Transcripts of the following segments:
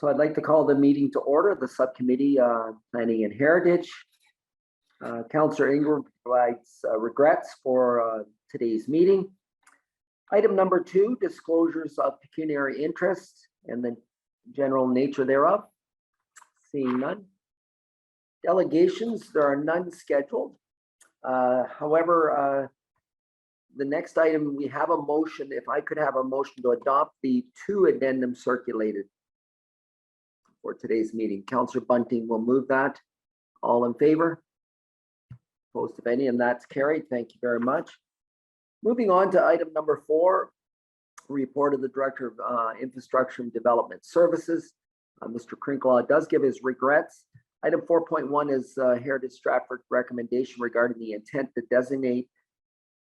So I'd like to call the meeting to order, the Subcommittee Planning and Heritage. Councillor Ingram provides regrets for today's meeting. Item number 2, disclosures of pecuniary interest and the general nature thereof. Seeing none. Delegations, there are none scheduled. However, the next item, we have a motion. If I could have a motion to adopt the 2 addendums circulated for today's meeting. Councillor Bunting will move that. All in favor? Opposed if any, and that's carried. Thank you very much. Moving on to item number 4, report of the Director of Infrastructure and Development Services. Mr. Crinklaw does give his regrets. Item 4.1 is Heritage Stratford recommendation regarding the intent to designate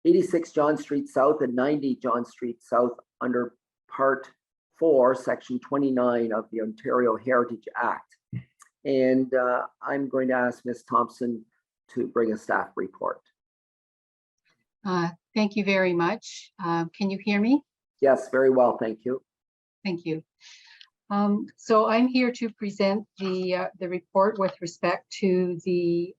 86 John Street South and 90 John Street South under Part 4, Section 29 of the Ontario Heritage Act. And I'm going to ask Ms. Thompson to bring a staff report. Thank you very much. Can you hear me? Yes, very well, thank you. Thank you. So I'm here to present the report with respect to the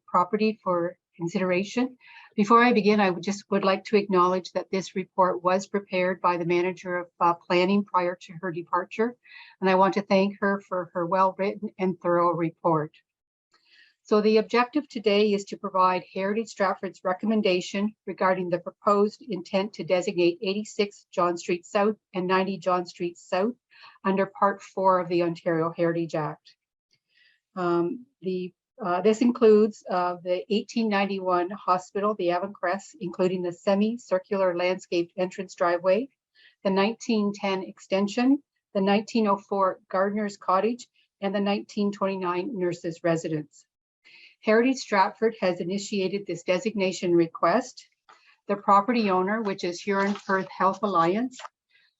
property for consideration. Before I begin, I would like to acknowledge that this report was prepared by the manager of planning prior to her departure, and I want to thank her for her well-written and thorough report. So the objective today is to provide Heritage Stratford's recommendation regarding the proposed intent to designate 86 John Street South and 90 John Street South under Part 4 of the Ontario Heritage Act. This includes the 1891 hospital, the Avon Crest, including the semicircular landscaped entrance driveway, the 1910 extension, the 1904 gardener's cottage, and the 1929 nurses residence. Heritage Stratford has initiated this designation request. The property owner, which is Huron-Perth Health Alliance,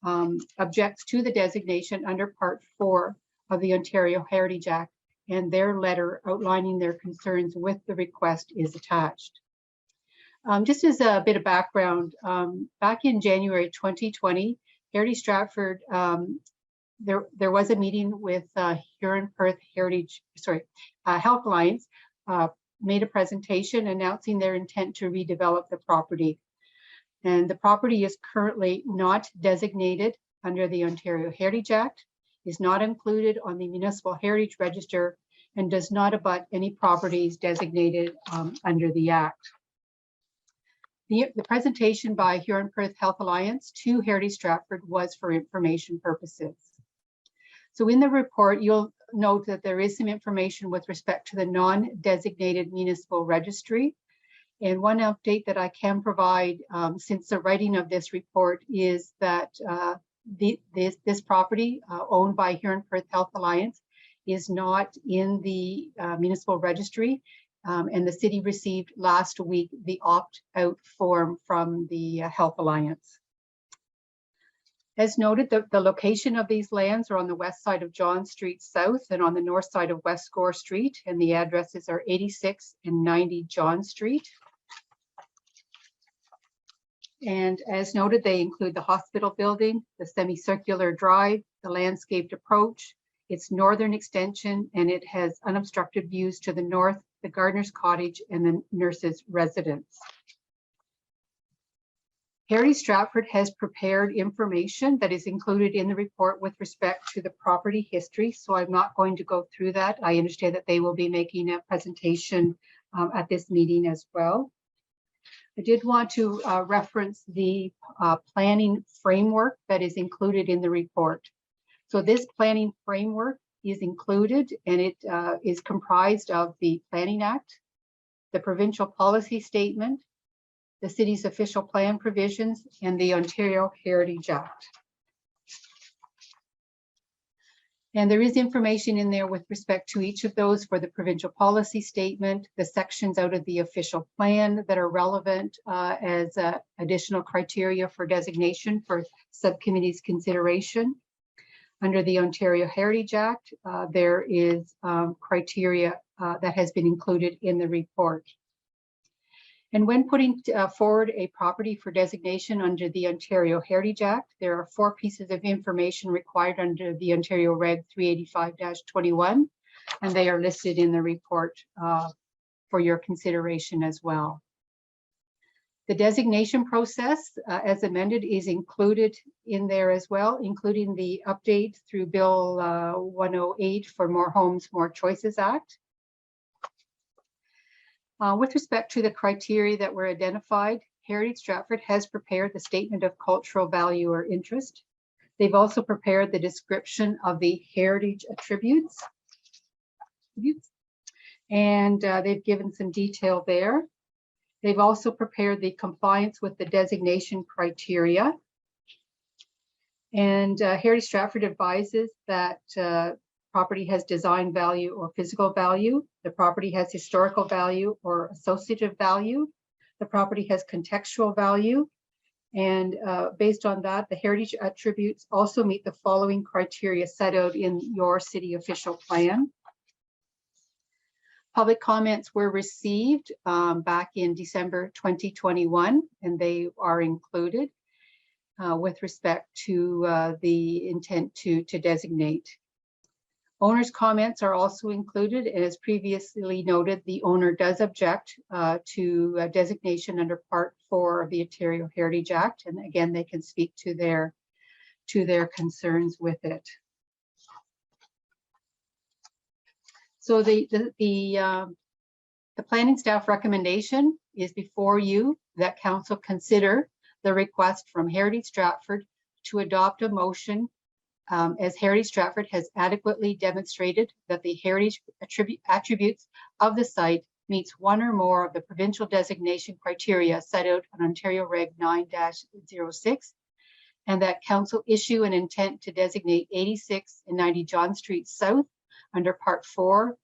objects to the designation under Part 4 of the Ontario Heritage Act, and their letter outlining their concerns with the request is attached. Just as a bit of background, back in January 2020, Heritage Stratford, there was a meeting with Huron-Perth Health Alliance, made a presentation announcing their intent to redevelop the property. And the property is currently not designated under the Ontario Heritage Act, is not included on the Municipal Heritage Register, and does not abut any properties designated under the Act. The presentation by Huron-Perth Health Alliance to Heritage Stratford was for information purposes. So in the report, you'll note that there is some information with respect to the non-designated municipal registry. And one update that I can provide since the writing of this report is that this property owned by Huron-Perth Health Alliance is not in the municipal registry, and the city received last week the opt-out form from the Health Alliance. As noted, the location of these lands are on the west side of John Street South and on the north side of West Gore Street, and the addresses are 86 and 90 John Street. And as noted, they include the hospital building, the semicircular drive, the landscaped approach, its northern extension, and it has unobstructed views to the north, the gardener's cottage, and the nurse's residence. Heritage Stratford has prepared information that is included in the report with respect to the property history, so I'm not going to go through that. I understand that they will be making a presentation at this meeting as well. I did want to reference the planning framework that is included in the report. So this planning framework is included, and it is comprised of the Planning Act, the Provincial Policy Statement, the city's official plan provisions, and the Ontario Heritage Act. And there is information in there with respect to each of those for the provincial policy statement, the sections out of the official plan that are relevant as additional criteria for designation for subcommittee's consideration. Under the Ontario Heritage Act, there is criteria that has been included in the report. And when putting forward a property for designation under the Ontario Heritage Act, there are 4 pieces of information required under the Ontario Reg 385-21, and they are listed in the report for your consideration as well. The designation process, as amended, is included in there as well, including the update through Bill 108 for More Homes, More Choices Act. With respect to the criteria that were identified, Heritage Stratford has prepared the statement of cultural value or interest. They've also prepared the description of the heritage attributes. And they've given some detail there. They've also prepared the compliance with the designation criteria. And Heritage Stratford advises that property has design value or physical value. The property has historical value or associative value. The property has contextual value. And based on that, the heritage attributes also meet the following criteria set out in your city official plan. Public comments were received back in December 2021, and they are included with respect to the intent to designate. Owner's comments are also included, and as previously noted, the owner does object to designation under Part 4 of the Ontario Heritage Act, and again, they can speak to their concerns with it. So the planning staff recommendation is before you that council consider the request from Heritage Stratford to adopt a motion as Heritage Stratford has adequately demonstrated that the heritage attributes of the site meets one or more of the provincial designation criteria set out on Ontario Reg 9-06, and that council issue an intent to designate 86 and 90 John Street South under Part 4,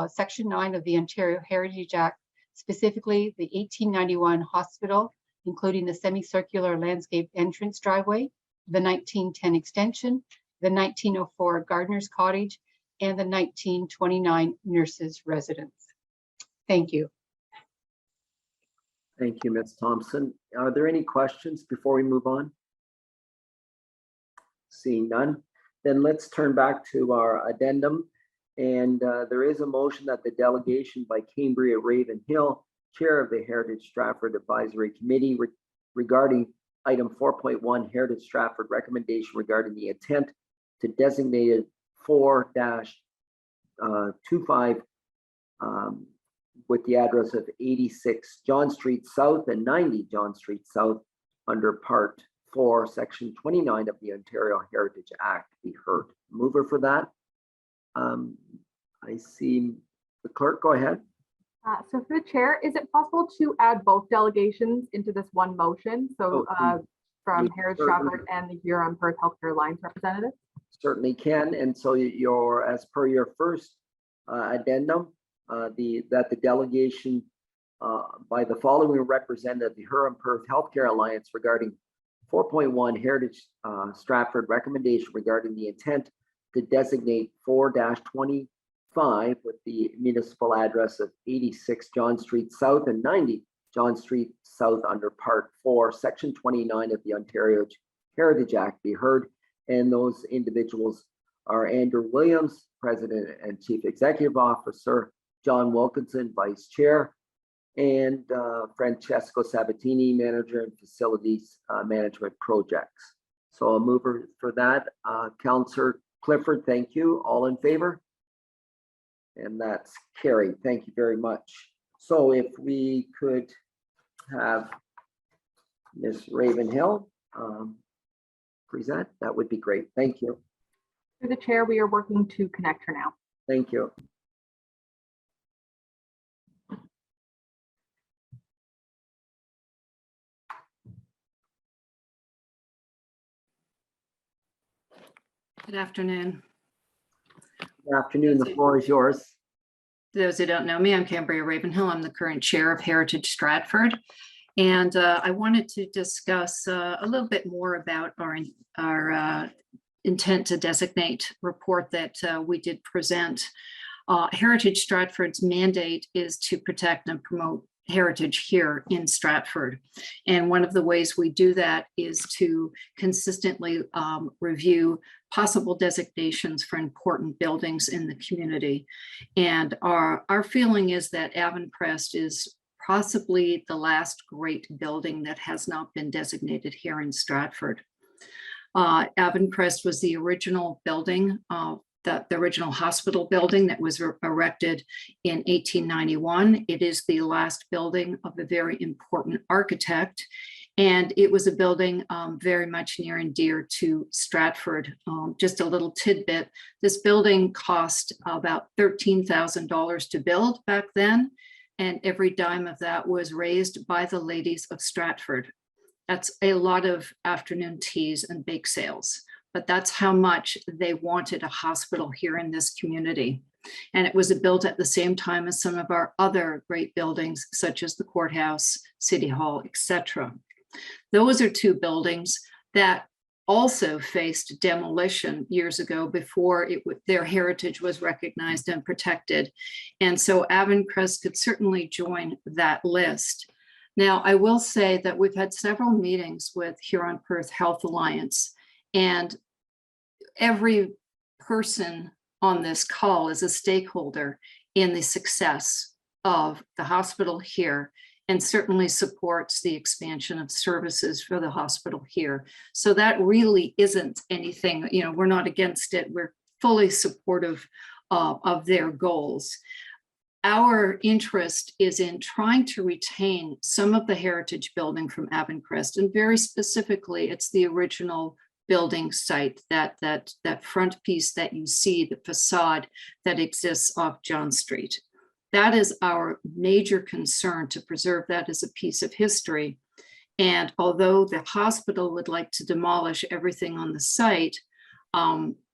Section 9 of the Ontario Heritage Act, specifically the 1891 hospital, including the semicircular landscape entrance driveway, the 1910 extension, the 1904 Gardener's Cottage, and the 1929 Nurses Residence. Thank you. Thank you, Ms. Thompson. Are there any questions before we move on? Seeing none, then let's turn back to our addendum. And there is a motion that the delegation by Cambria Ravenhill, Chair of the Heritage Stratford Advisory Committee, regarding item 4.1, Heritage Stratford recommendation regarding the intent to designate 4-25 with the address of 86 John Street South and 90 John Street South under Part 4, Section 29 of the Ontario Heritage Act be heard. Mover for that. I see the clerk, go ahead. So for the chair, is it possible to add both delegations into this one motion? So from Heritage Stratford and the Huron-Perth Healthcare Alliance representative? Certainly can. And so as per your first addendum, that the delegation by the following representative, the Huron-Perth Healthcare Alliance regarding 4.1 Heritage Stratford recommendation regarding the intent to designate 4-25 with the municipal address of 86 John Street South and 90 John Street South under Part 4, Section 29 of the Ontario Heritage Act be heard. And those individuals are Andrew Williams, President and Chief Executive Officer, John Wilkinson, Vice Chair, and Francesco Sabatini, Manager in Facilities Management Projects. So a mover for that, Councillor Clifford, thank you. All in favor? And that's carried. Thank you very much. So if we could have Ms. Ravenhill present, that would be great. Thank you. Through the chair, we are working to connect her now. Thank you. Good afternoon. Good afternoon. The floor is yours. Those who don't know me, I'm Cambria Ravenhill. I'm the current chair of Heritage Stratford. And I wanted to discuss a little bit more about our intent to designate report that we did present. Heritage Stratford's mandate is to protect and promote heritage here in Stratford. And one of the ways we do that is to consistently review possible designations for important buildings in the community. And our feeling is that Avencrest is possibly the last great building that has not been designated here in Stratford. Avencrest was the original building, the original hospital building that was erected in 1891. It is the last building of a very important architect, and it was a building very much near and dear to Stratford. Just a little tidbit, this building cost about $13,000 to build back then, and every dime of that was raised by the ladies of Stratford. That's a lot of afternoon teas and bake sales, but that's how much they wanted a hospital here in this community. And it was built at the same time as some of our other great buildings, such as the courthouse, City Hall, etc. Those are two buildings that also faced demolition years ago before their heritage was recognized and protected. And so Avencrest could certainly join that list. Now, I will say that we've had several meetings with Huron-Perth Health Alliance, and every person on this call is a stakeholder in the success of the hospital here, and certainly supports the expansion of services for the hospital here. So that really isn't anything, we're not against it. We're fully supportive of their goals. Our interest is in trying to retain some of the heritage building from Avencrest, and very specifically, it's the original building site, that front piece that you see, the facade that exists off John Street. That is our major concern, to preserve that as a piece of history. And although the hospital would like to demolish everything on the site,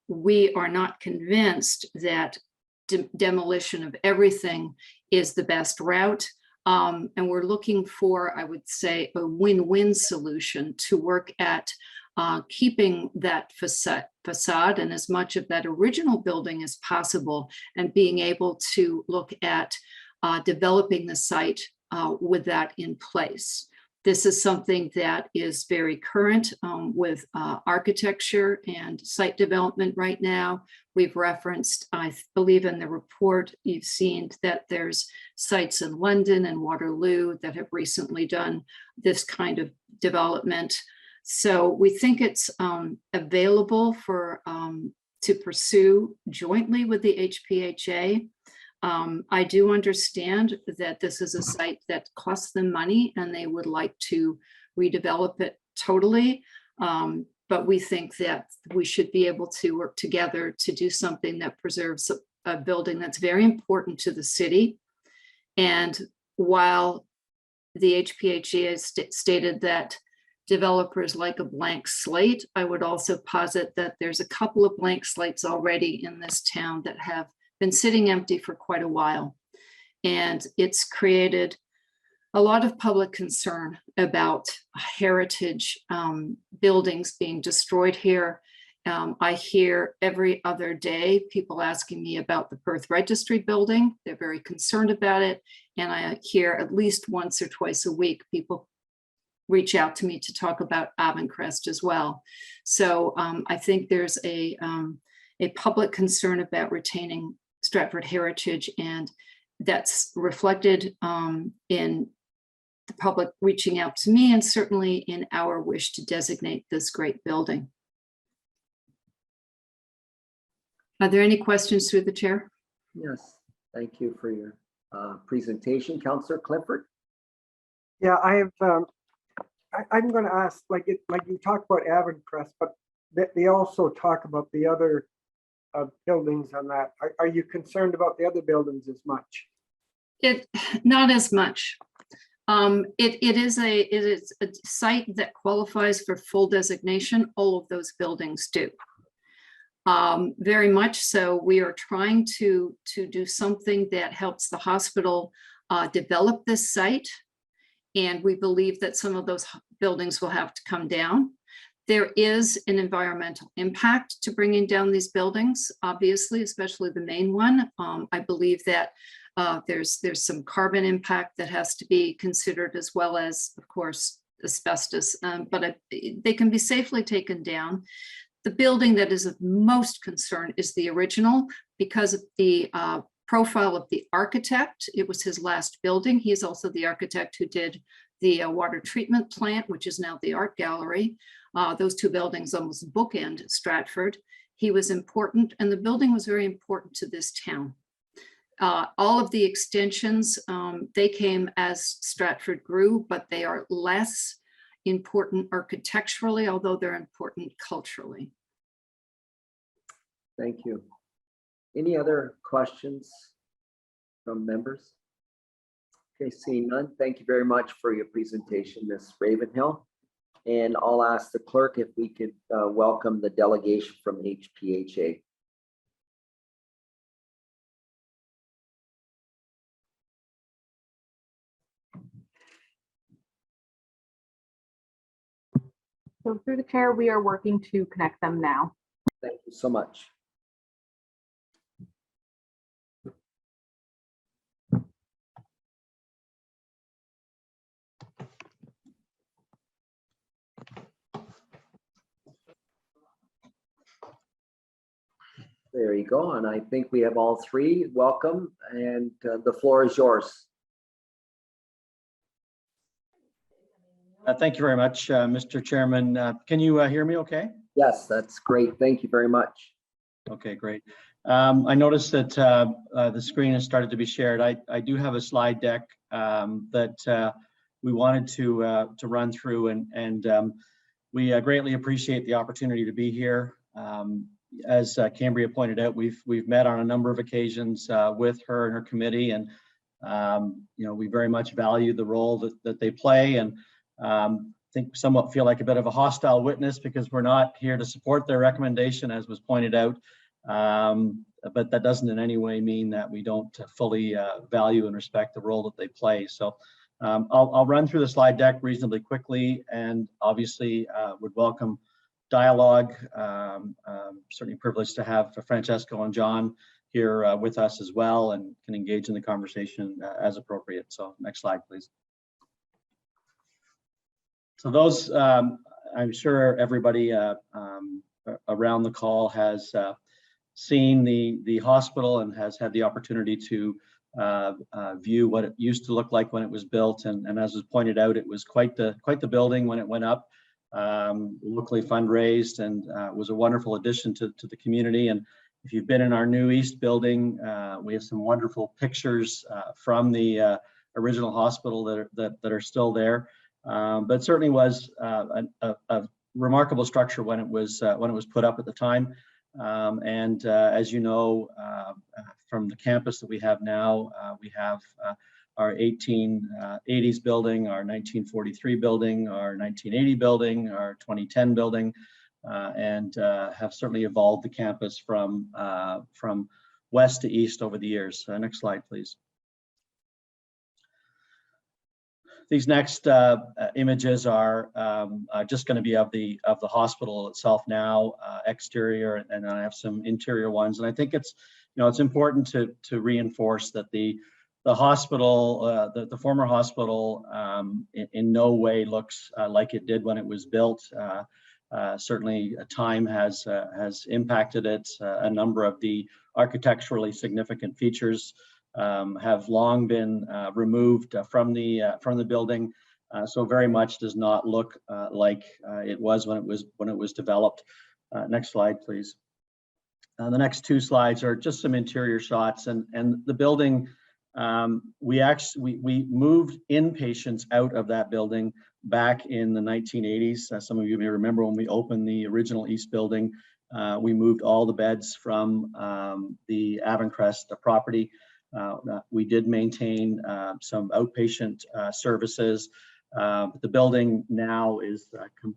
we are not convinced that demolition of everything is the best route. And we're looking for, I would say, a win-win solution to work at keeping that facade and as much of that original building as possible, and being able to look at developing the site with that in place. This is something that is very current with architecture and site development right now. We've referenced, I believe in the report, you've seen that there's sites in London and Waterloo that have recently done this kind of development. So we think it's available for to pursue jointly with the HPHA. I do understand that this is a site that costs them money and they would like to redevelop it totally. But we think that we should be able to work together to do something that preserves a building that's very important to the city. And while the HPHA has stated that developers like a blank slate, I would also posit that there's a couple of blank slates already in this town that have been sitting empty for quite a while. And it's created a lot of public concern about heritage buildings being destroyed here. I hear every other day people asking me about the Perth Registry building. They're very concerned about it. And I hear at least once or twice a week people reach out to me to talk about Avencrest as well. So I think there's a public concern about retaining Stratford heritage, and that's reflected in the public reaching out to me, and certainly in our wish to designate this great building. Are there any questions through the chair? Yes, thank you for your presentation. Councillor Clifford. Yeah, I have. I'm going to ask, like you talk about Avencrest, but they also talk about the other buildings on that. Are you concerned about the other buildings as much? Not as much. It is a site that qualifies for full designation. All of those buildings do. Very much so. We are trying to do something that helps the hospital develop this site. And we believe that some of those buildings will have to come down. There is an environmental impact to bringing down these buildings, obviously, especially the main one. I believe that there's some carbon impact that has to be considered, as well as, of course, asbestos, but they can be safely taken down. The building that is of most concern is the original, because of the profile of the architect. It was his last building. He is also the architect who did the water treatment plant, which is now the art gallery. Those two buildings almost bookend Stratford. He was important, and the building was very important to this town. All of the extensions, they came as Stratford grew, but they are less important architecturally, although they're important culturally. Thank you. Any other questions from members? Okay, seeing none, thank you very much for your presentation, Ms. Ravenhill. And I'll ask the clerk if we could welcome the delegation from HPHA. So through the chair, we are working to connect them now. Thank you so much. There you go. And I think we have all three. Welcome. And the floor is yours. Thank you very much, Mr. Chairman. Can you hear me okay? Yes, that's great. Thank you very much. Okay, great. I noticed that the screen has started to be shared. I do have a slide deck that we wanted to run through, and we greatly appreciate the opportunity to be here. As Cambria pointed out, we've met on a number of occasions with her and her committee, and we very much value the role that they play, and I think somewhat feel like a bit of a hostile witness because we're not here to support their recommendation, as was pointed out. But that doesn't in any way mean that we don't fully value and respect the role that they play. So I'll run through the slide deck reasonably quickly, and obviously would welcome dialogue. Certainly privileged to have Francesco and John here with us as well, and can engage in the conversation as appropriate. So next slide, please. So those, I'm sure everybody around the call has seen the hospital and has had the opportunity to view what it used to look like when it was built. And as was pointed out, it was quite the building when it went up, locally fundraised, and was a wonderful addition to the community. And if you've been in our new East building, we have some wonderful pictures from the original hospital that are still there. But certainly was a remarkable structure when it was put up at the time. And as you know, from the campus that we have now, we have our 1880s building, our 1943 building, our 1980 building, our 2010 building, and have certainly evolved the campus from west to east over the years. Next slide, please. These next images are just going to be of the hospital itself now, exterior, and then I have some interior ones. And I think it's important to reinforce that the hospital, the former hospital, in no way looks like it did when it was built. Certainly, time has impacted it. A number of the architecturally significant features have long been removed from the building, so very much does not look like it was when it was developed. Next slide, please. The next two slides are just some interior shots, and the building. We moved inpatients out of that building back in the 1980s. Some of you may remember when we opened the original East building, we moved all the beds from the Avencrest property. We did maintain some outpatient services, but the building now is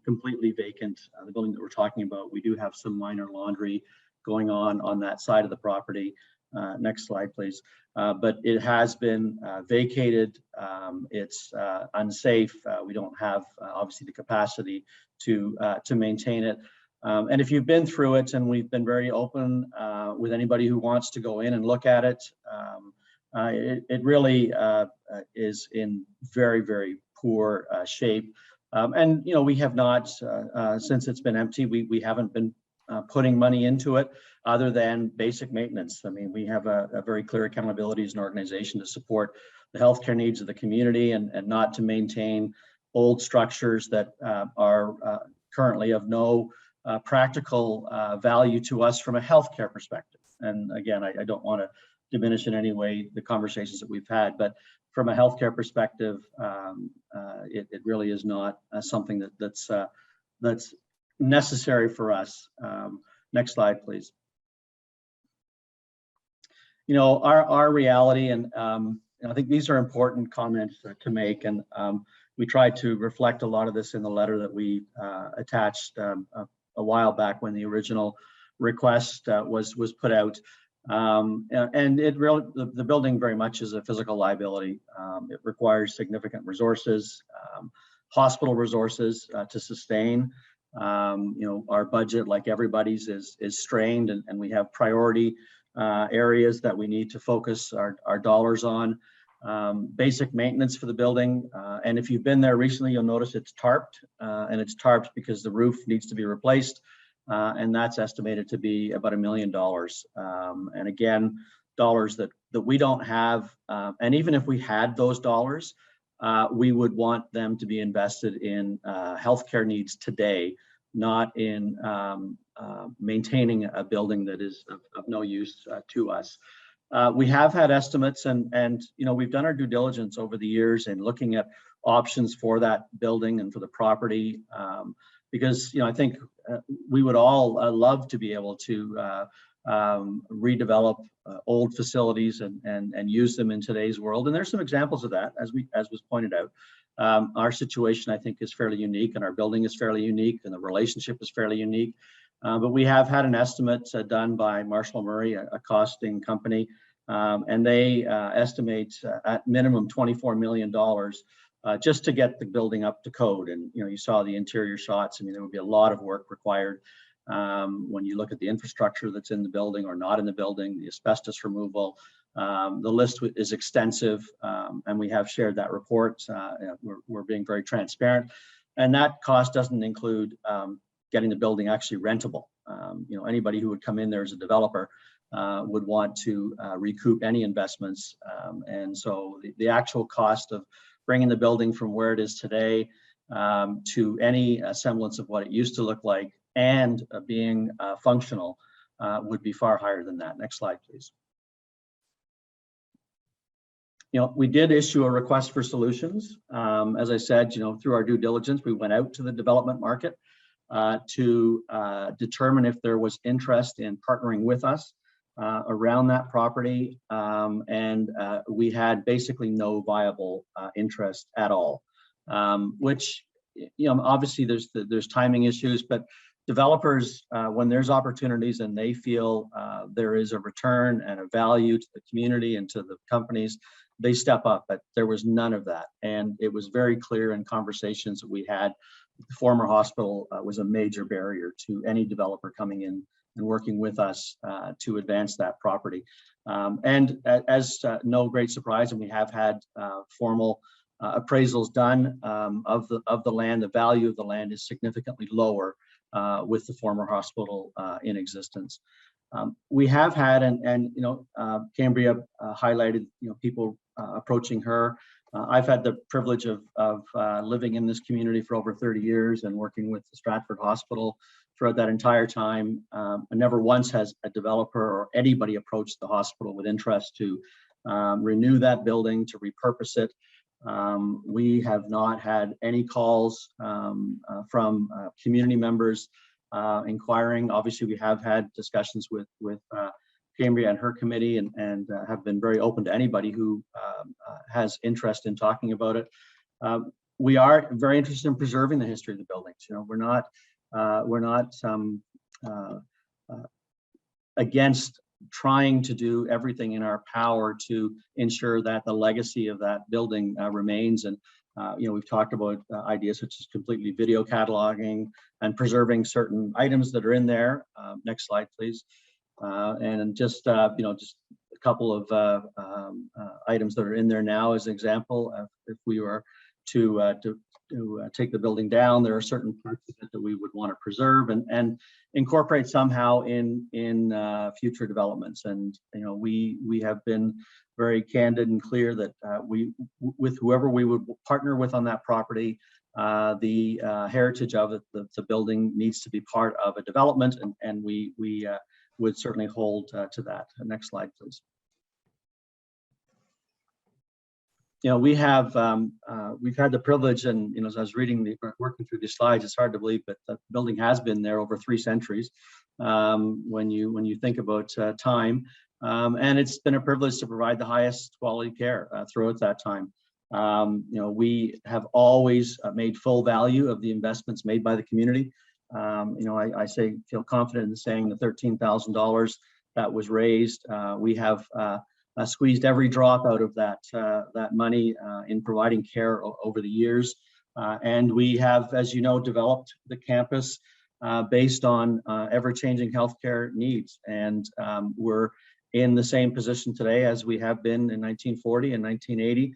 completely vacant. The building that we're talking about, we do have some minor laundry going on that side of the property. Next slide, please. But it has been vacated. It's unsafe. We don't have obviously the capacity to maintain it. And if you've been through it, and we've been very open with anybody who wants to go in and look at it, it really is in very, very poor shape. And, you know, we have not, since it's been empty, we haven't been putting money into it other than basic maintenance. I mean, we have a very clear accountability as an organization to support the healthcare needs of the community, and not to maintain old structures that are currently of no practical value to us from a healthcare perspective. And again, I don't want to diminish in any way the conversations that we've had, but from a healthcare perspective, it really is not something that's necessary for us. Next slide, please. You know, our reality, and I think these are important comments to make, and we tried to reflect a lot of this in the letter that we attached a while back when the original request was put out. And it really, the building very much is a physical liability. It requires significant resources, hospital resources to sustain. You know, our budget, like everybody's, is strained, and we have priority areas that we need to focus our dollars on. Basic maintenance for the building, and if you've been there recently, you'll notice it's tarped, and it's tarped because the roof needs to be replaced, and that's estimated to be about $1 million. And again, dollars that we don't have, and even if we had those dollars, we would want them to be invested in healthcare needs today, not in maintaining a building that is of no use to us. We have had estimates, and you know, we've done our due diligence over the years in looking at options for that building and for the property, because, you know, I think we would all love to be able to redevelop old facilities and use them in today's world. And there's some examples of that, as was pointed out. Our situation, I think, is fairly unique, and our building is fairly unique, and the relationship is fairly unique. But we have had an estimate done by Marshall Murray, a costing company, and they estimate at minimum $24 million just to get the building up to code. And, you know, you saw the interior shots. I mean, there would be a lot of work required when you look at the infrastructure that's in the building or not in the building, the asbestos removal. The list is extensive, and we have shared that report. We're being very transparent, and that cost doesn't include getting the building actually rentable. You know, anybody who would come in there as a developer would want to recoup any investments, and so the actual cost of bringing the building from where it is today to any semblance of what it used to look like and being functional would be far higher than that. Next slide, please. You know, we did issue a request for solutions. As I said, you know, through our due diligence, we went out to the development market to determine if there was interest in partnering with us around that property, and we had basically no viable interest at all, which, you know, obviously there's timing issues, but developers, when there's opportunities and they feel there is a return and a value to the community and to the companies, they step up. But there was none of that, and it was very clear in conversations that we had. The former hospital was a major barrier to any developer coming in and working with us to advance that property. And as no great surprise, and we have had formal appraisals done of the land. The value of the land is significantly lower with the former hospital in existence. We have had, and you know, Cambria highlighted, you know, people approaching her. I've had the privilege of living in this community for over 30 years and working with the Stratford Hospital throughout that entire time. Never once has a developer or anybody approached the hospital with interest to renew that building, to repurpose it. We have not had any calls from community members inquiring. Obviously, we have had discussions with Cambria and her committee, and have been very open to anybody who has interest in talking about it. We are very interested in preserving the history of the buildings. You know, we're not against trying to do everything in our power to ensure that the legacy of that building remains. And We've talked about ideas such as completely video cataloging and preserving certain items that are in there. Next slide, please. And just, just a couple of items that are in there now as an example. If we were to take the building down, there are certain parts of it that we would want to preserve and incorporate somehow in future developments. And we have been very candid and clear that with whoever we would partner with on that property, the heritage of it, the building needs to be part of a development, and we would certainly hold to that. Next slide, please. We've had the privilege, and as I was working through these slides, it's hard to believe, but the building has been there over 3 centuries. When you think about time, and it's been a privilege to provide the highest quality care throughout that time. We have always made full value of the investments made by the community. I feel confident in saying the $13,000 that was raised, we have squeezed every drop out of that money in providing care over the years. And we have, as you know, developed the campus based on ever-changing healthcare needs. And we're in the same position today as we have been in 1940 and 1980,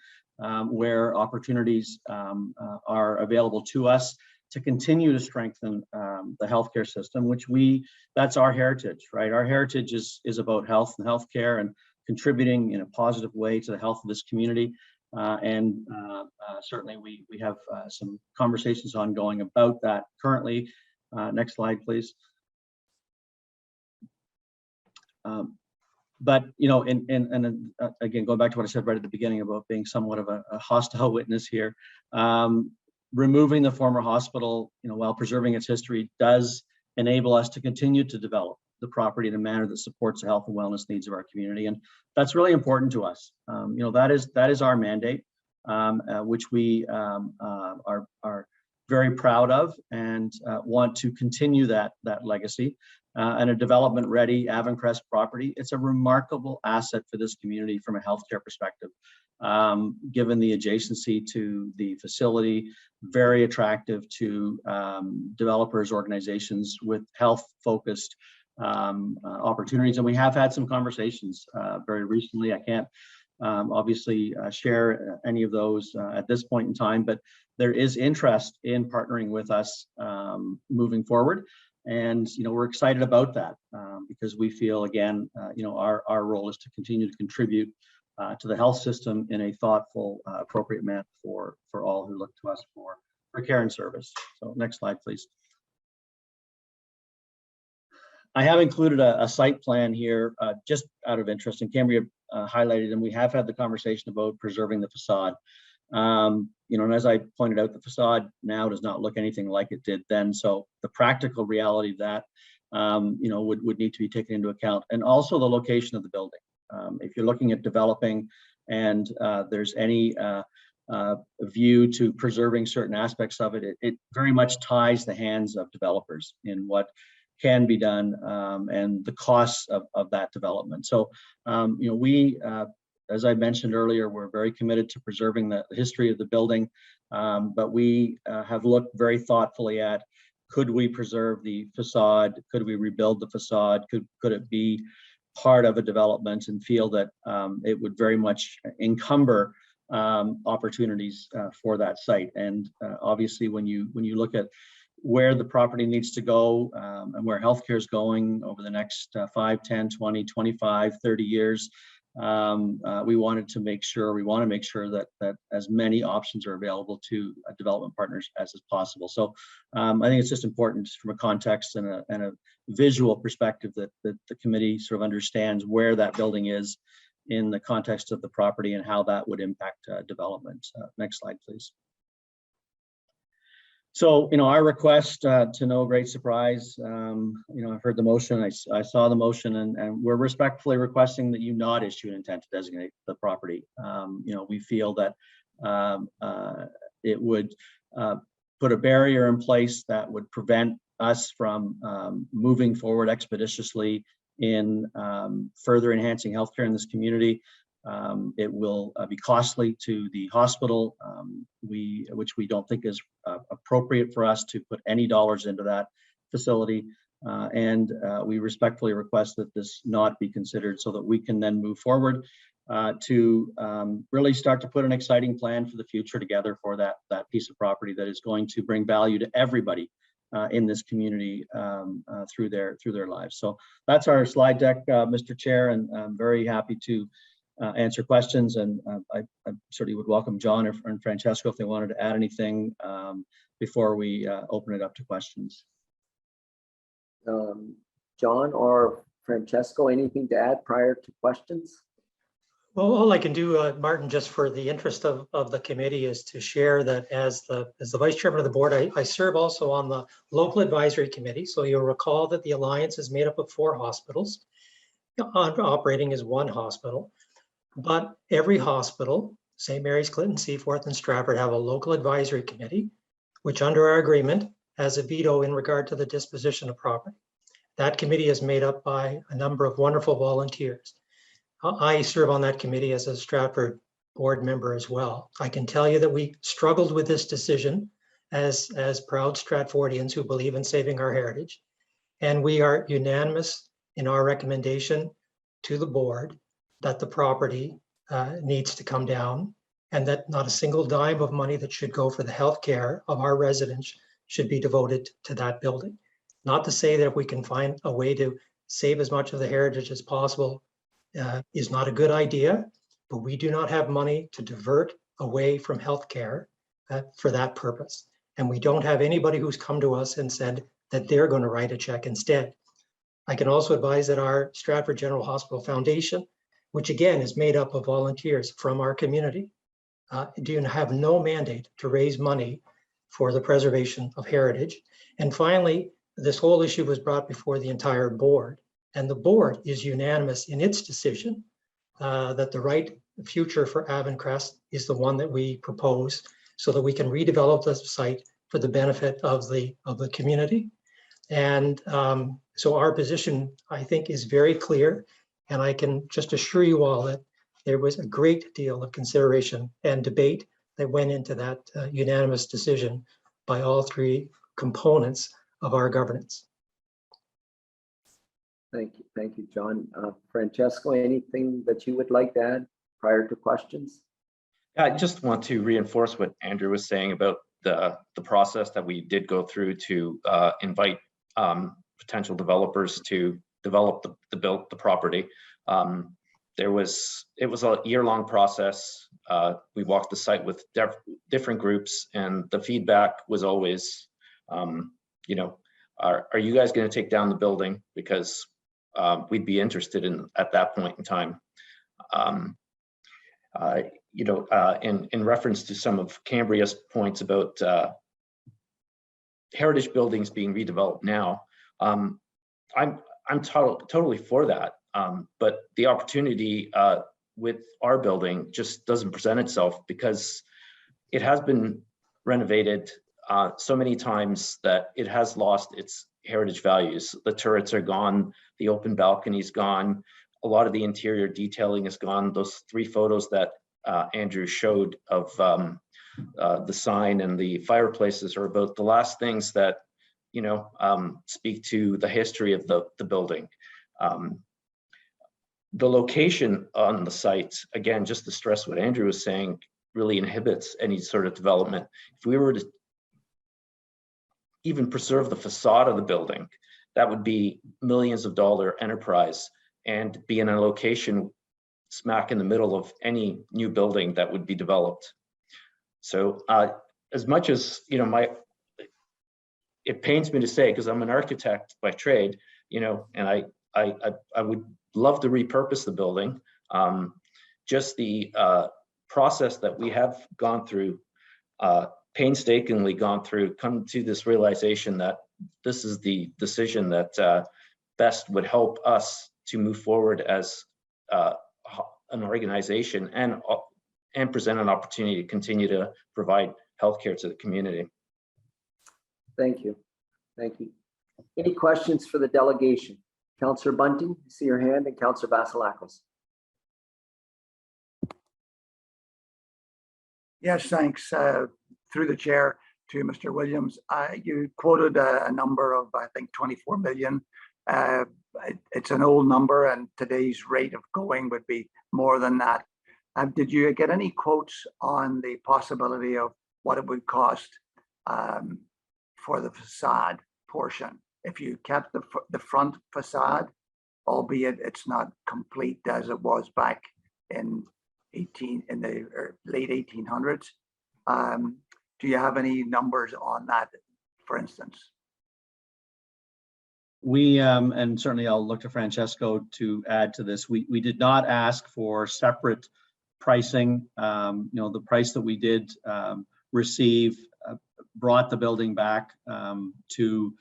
where opportunities are available to us to continue to strengthen the healthcare system, that's our heritage, right? Our heritage is about health and healthcare and contributing in a positive way to the health of this community. Certainly we have some conversations ongoing about that currently. Next slide, please. But again, going back to what I said right at the beginning about being somewhat of a hostile witness here, removing the former hospital, while preserving its history, does enable us to continue to develop the property in a manner that supports the health and wellness needs of our community, and that's really important to us. That is our mandate, which we are very proud of, and want to continue that legacy. And a development-ready Avencrest property, it's a remarkable asset for this community from a healthcare perspective, given the adjacency to the facility, very attractive to developers, organizations with health-focused opportunities. And we have had some conversations very recently. I can't obviously share any of those at this point in time, but there is interest in partnering with us moving forward. And we're excited about that because we feel, again, our role is to continue to contribute to the health system in a thoughtful, appropriate manner for all who look to us for care and service. So next slide, please. I have included a site plan here just out of interest, and Cambria highlighted, and we have had the conversation about preserving the facade. And as I pointed out, the facade now does not look anything like it did then. So the practical reality of that, would need to be taken into account, and also the location of the building. If you're looking at developing and there's any view to preserving certain aspects of it, it very much ties the hands of developers in what can be done and the costs of that development. So, as I mentioned earlier, we're very committed to preserving the history of the building, but we have looked very thoughtfully at, could we preserve the facade? Could we rebuild the facade? Could it be part of a development, and feel that it would very much encumber opportunities for that site? And obviously, when you look at where the property needs to go and where healthcare is going over the next 5, 10, 20, 25, 30 years, we want to make sure that as many options are available to development partners as is possible. So I think it's just important from a context and a visual perspective that the committee sort of understands where that building is in the context of the property and how that would impact development. Next slide, please. So, our request, to no great surprise, I've heard the motion, I saw the motion, and we're respectfully requesting that you not issue an intent to designate the property. We feel that it would put a barrier in place that would prevent us from moving forward expeditiously in further enhancing healthcare in this community. It will be costly to the hospital, which we don't think is appropriate for us to put any dollars into that facility. And we respectfully request that this not be considered so that we can then move forward to really start to put an exciting plan for the future together for that piece of property that is going to bring value to everybody in this community through their lives. So that's our slide deck, Mr. Chair, and I'm very happy to answer questions. And I certainly would welcome John and Francesco if they wanted to add anything before we open it up to questions. John or Francesco, anything to add prior to questions? Well, all I can do, Martin, just for the interest of the committee, is to share that as the vice chairman of the board, I serve also on the local advisory committee. So you'll recall that the alliance is made up of 4 hospitals, operating as one hospital. But every hospital, St. Mary's, Clinton, Seaforth, and Stratford, have a local advisory committee, which under our agreement has a veto in regard to the disposition of property. That committee is made up by a number of wonderful volunteers. I serve on that committee as a Stratford board member as well. I can tell you that we struggled with this decision as proud Stratfordians who believe in saving our heritage. And we are unanimous in our recommendation to the board that the property needs to come down and that not a single dime of money that should go for the health care of our residents should be devoted to that building. Not to say that if we can find a way to save as much of the heritage as possible is not a good idea, but we do not have money to divert away from healthcare for that purpose. And we don't have anybody who's come to us and said that they're going to write a check instead. I can also advise that our Stratford General Hospital Foundation, which again is made up of volunteers from our community, do have no mandate to raise money for the preservation of heritage. And finally, this whole issue was brought before the entire board. And the board is unanimous in its decision that the right future for Avencrest is the one that we propose so that we can redevelop the site for the benefit of the community. And so our position, I think, is very clear. And I can just assure you all that there was a great deal of consideration and debate that went into that unanimous decision by all 3 components of our governance. Thank you, John. Francesco, anything that you would like to add prior to questions? I just want to reinforce what Andrew was saying about the process that we did go through to invite potential developers to develop the property. It was a year-long process. We walked the site with different groups, and the feedback was always, you know, are you guys going to take down the building? Because we'd be interested in at that point in time. You know, in reference to some of Cambria's points about heritage buildings being redeveloped now, I'm totally for that. But the opportunity with our building just doesn't present itself because it has been renovated so many times that it has lost its heritage values. The turrets are gone, the open balcony's gone, a lot of the interior detailing is gone. Those 3 photos that Andrew showed of the sign and the fireplaces are about the last things that, you know, speak to the history of the building. The location on the site, again, just to stress what Andrew was saying, really inhibits any sort of development. If we were to even preserve the facade of the building, that would be millions of dollar enterprise and be in a location smack in the middle of any new building that would be developed. So as much as, you know, it pains me to say, because I'm an architect by trade, you know, and I would love to repurpose the building. Just the process that we have gone through, painstakingly gone through, come to this realization that this is the decision that best would help us to move forward as an organization and present an opportunity to continue to provide healthcare to the community. Thank you. Thank you. Any questions for the delegation? Councillor Bunting, I see your hand, and Councillor Vasilakos. Yes, thanks. Through the chair to Mr. Williams, you quoted a number of, I think, 24 million. It's an old number, and today's rate of going would be more than that. Did you get any quotes on the possibility of what it would cost for the facade portion if you kept the front facade, albeit it's not complete as it was back in the late 1800s? Do you have any numbers on that, for instance? We, and certainly I'll look to Francesco to add to this. We did not ask for separate pricing. The price that we did receive brought the building back to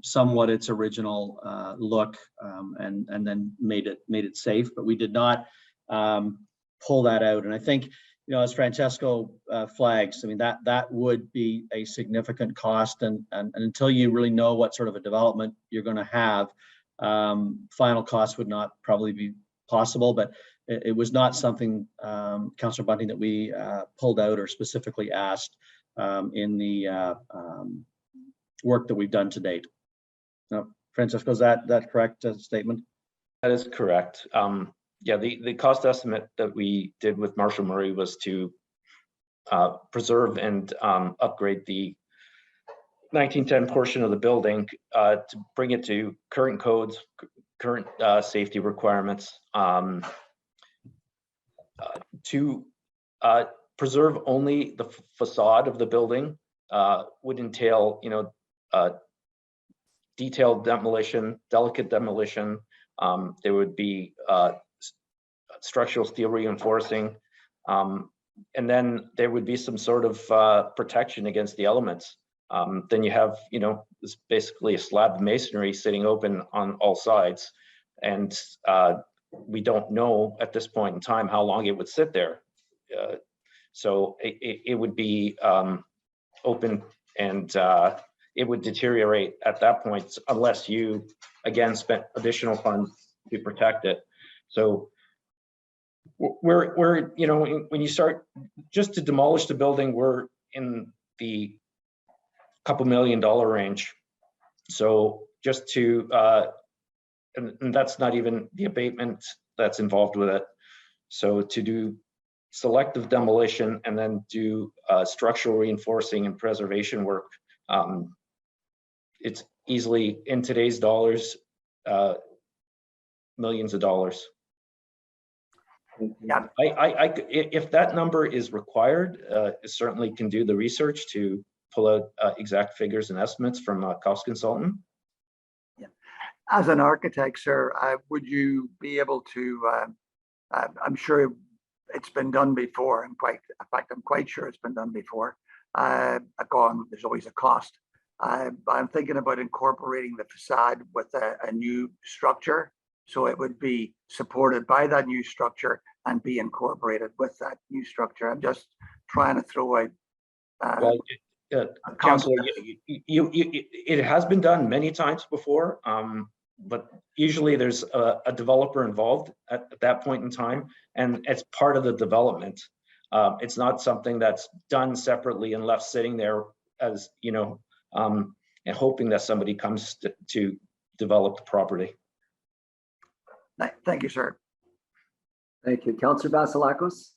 somewhat its original look, and then made it safe. But we did not pull that out. And I think, as Francesco flags, I mean, that would be a significant cost, and until you really know what sort of a development you're going to have, final cost would not probably be possible. But it was not something, Councillor Bunting, that we pulled out or specifically asked in the work that we've done to date. Now, Francesco, is that correct statement? That is correct. Yeah, the cost estimate that we did with Marshall Murray was to preserve and upgrade the 1910 portion of the building to bring it to current codes, current safety requirements, to preserve only the facade of the building would entail, detailed demolition, delicate demolition. There would be structural steel reinforcing, and then there would be some sort of protection against the elements. Then you have, it's basically a slab of masonry sitting open on all sides, and we don't know at this point in time how long it would sit there. So it would be open, and it would deteriorate at that point unless you, again, spent additional funds to protect it. So we're when you start just to demolish the building, we're in the couple $1 million range. So just to and that's not even the abatement that's involved with it. So to do selective demolition and then do structural reinforcing and preservation work, it's easily, in today's dollars, millions of dollars. Yeah. If that number is required, certainly can do the research to pull out exact figures and estimates from a cost consultant. Yeah. As an architect, sir, would you be able to, I'm sure it's been done before, and I'm quite sure it's been done before. There's always a cost. I'm thinking about incorporating the facade with a new structure, so it would be supported by that new structure and be incorporated with that new structure. I'm just trying to throw out. Councillor, it has been done many times before, but usually there's a developer involved at that point in time, and it's part of the development. It's not something that's done separately and left sitting there as, and hoping that somebody comes to develop the property. Thank you, sir. Thank you. Councillor Vasilakos?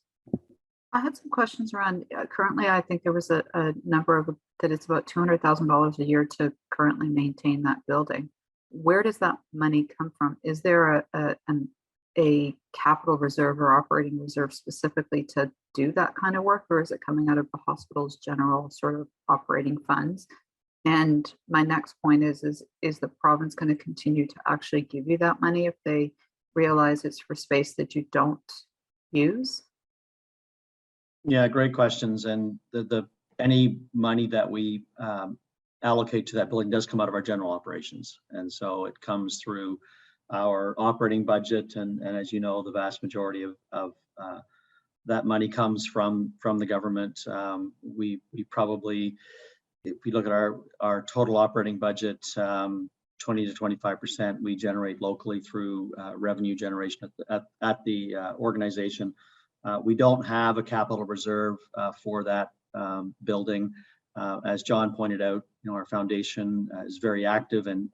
I had some questions around, currently, I think there was a number of, that it's about $200,000 a year to currently maintain that building. Where does that money come from? Is there a capital reserve or operating reserve specifically to do that kind of work, or is it coming out of the hospital's general sort of operating funds? And my next point is the province going to continue to actually give you that money if they realize it's for space that you don't use? Yeah, great questions. And any money that we allocate to that building does come out of our general operations. And so it comes through our operating budget. And as you know, the vast majority of that money comes from the government. We probably, if we look at our total operating budget, 20 to 25% we generate locally through revenue generation at the organization. We don't have a capital reserve for that building. As John pointed out, our foundation is very active, and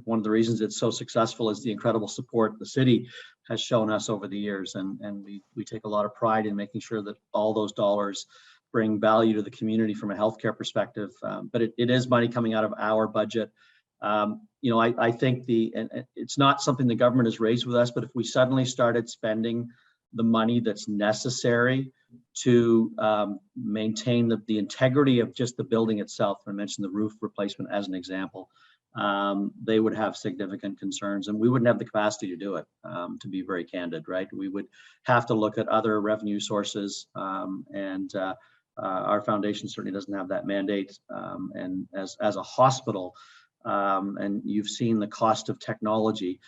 one of the reasons it's so successful is the incredible support the city has shown us over the years, and we take a lot of pride in making sure that all those dollars bring value to the community from a healthcare perspective. But it is money coming out of our budget. I think it's not something the government has raised with us, but if we suddenly started spending the money that's necessary to maintain the integrity of just the building itself, I mentioned the roof replacement as an example, they would have significant concerns, and we wouldn't have the capacity to do it, to be very candid, right? We would have to look at other revenue sources, and our foundation certainly doesn't have that mandate. And as a hospital, and you've seen the cost of technology,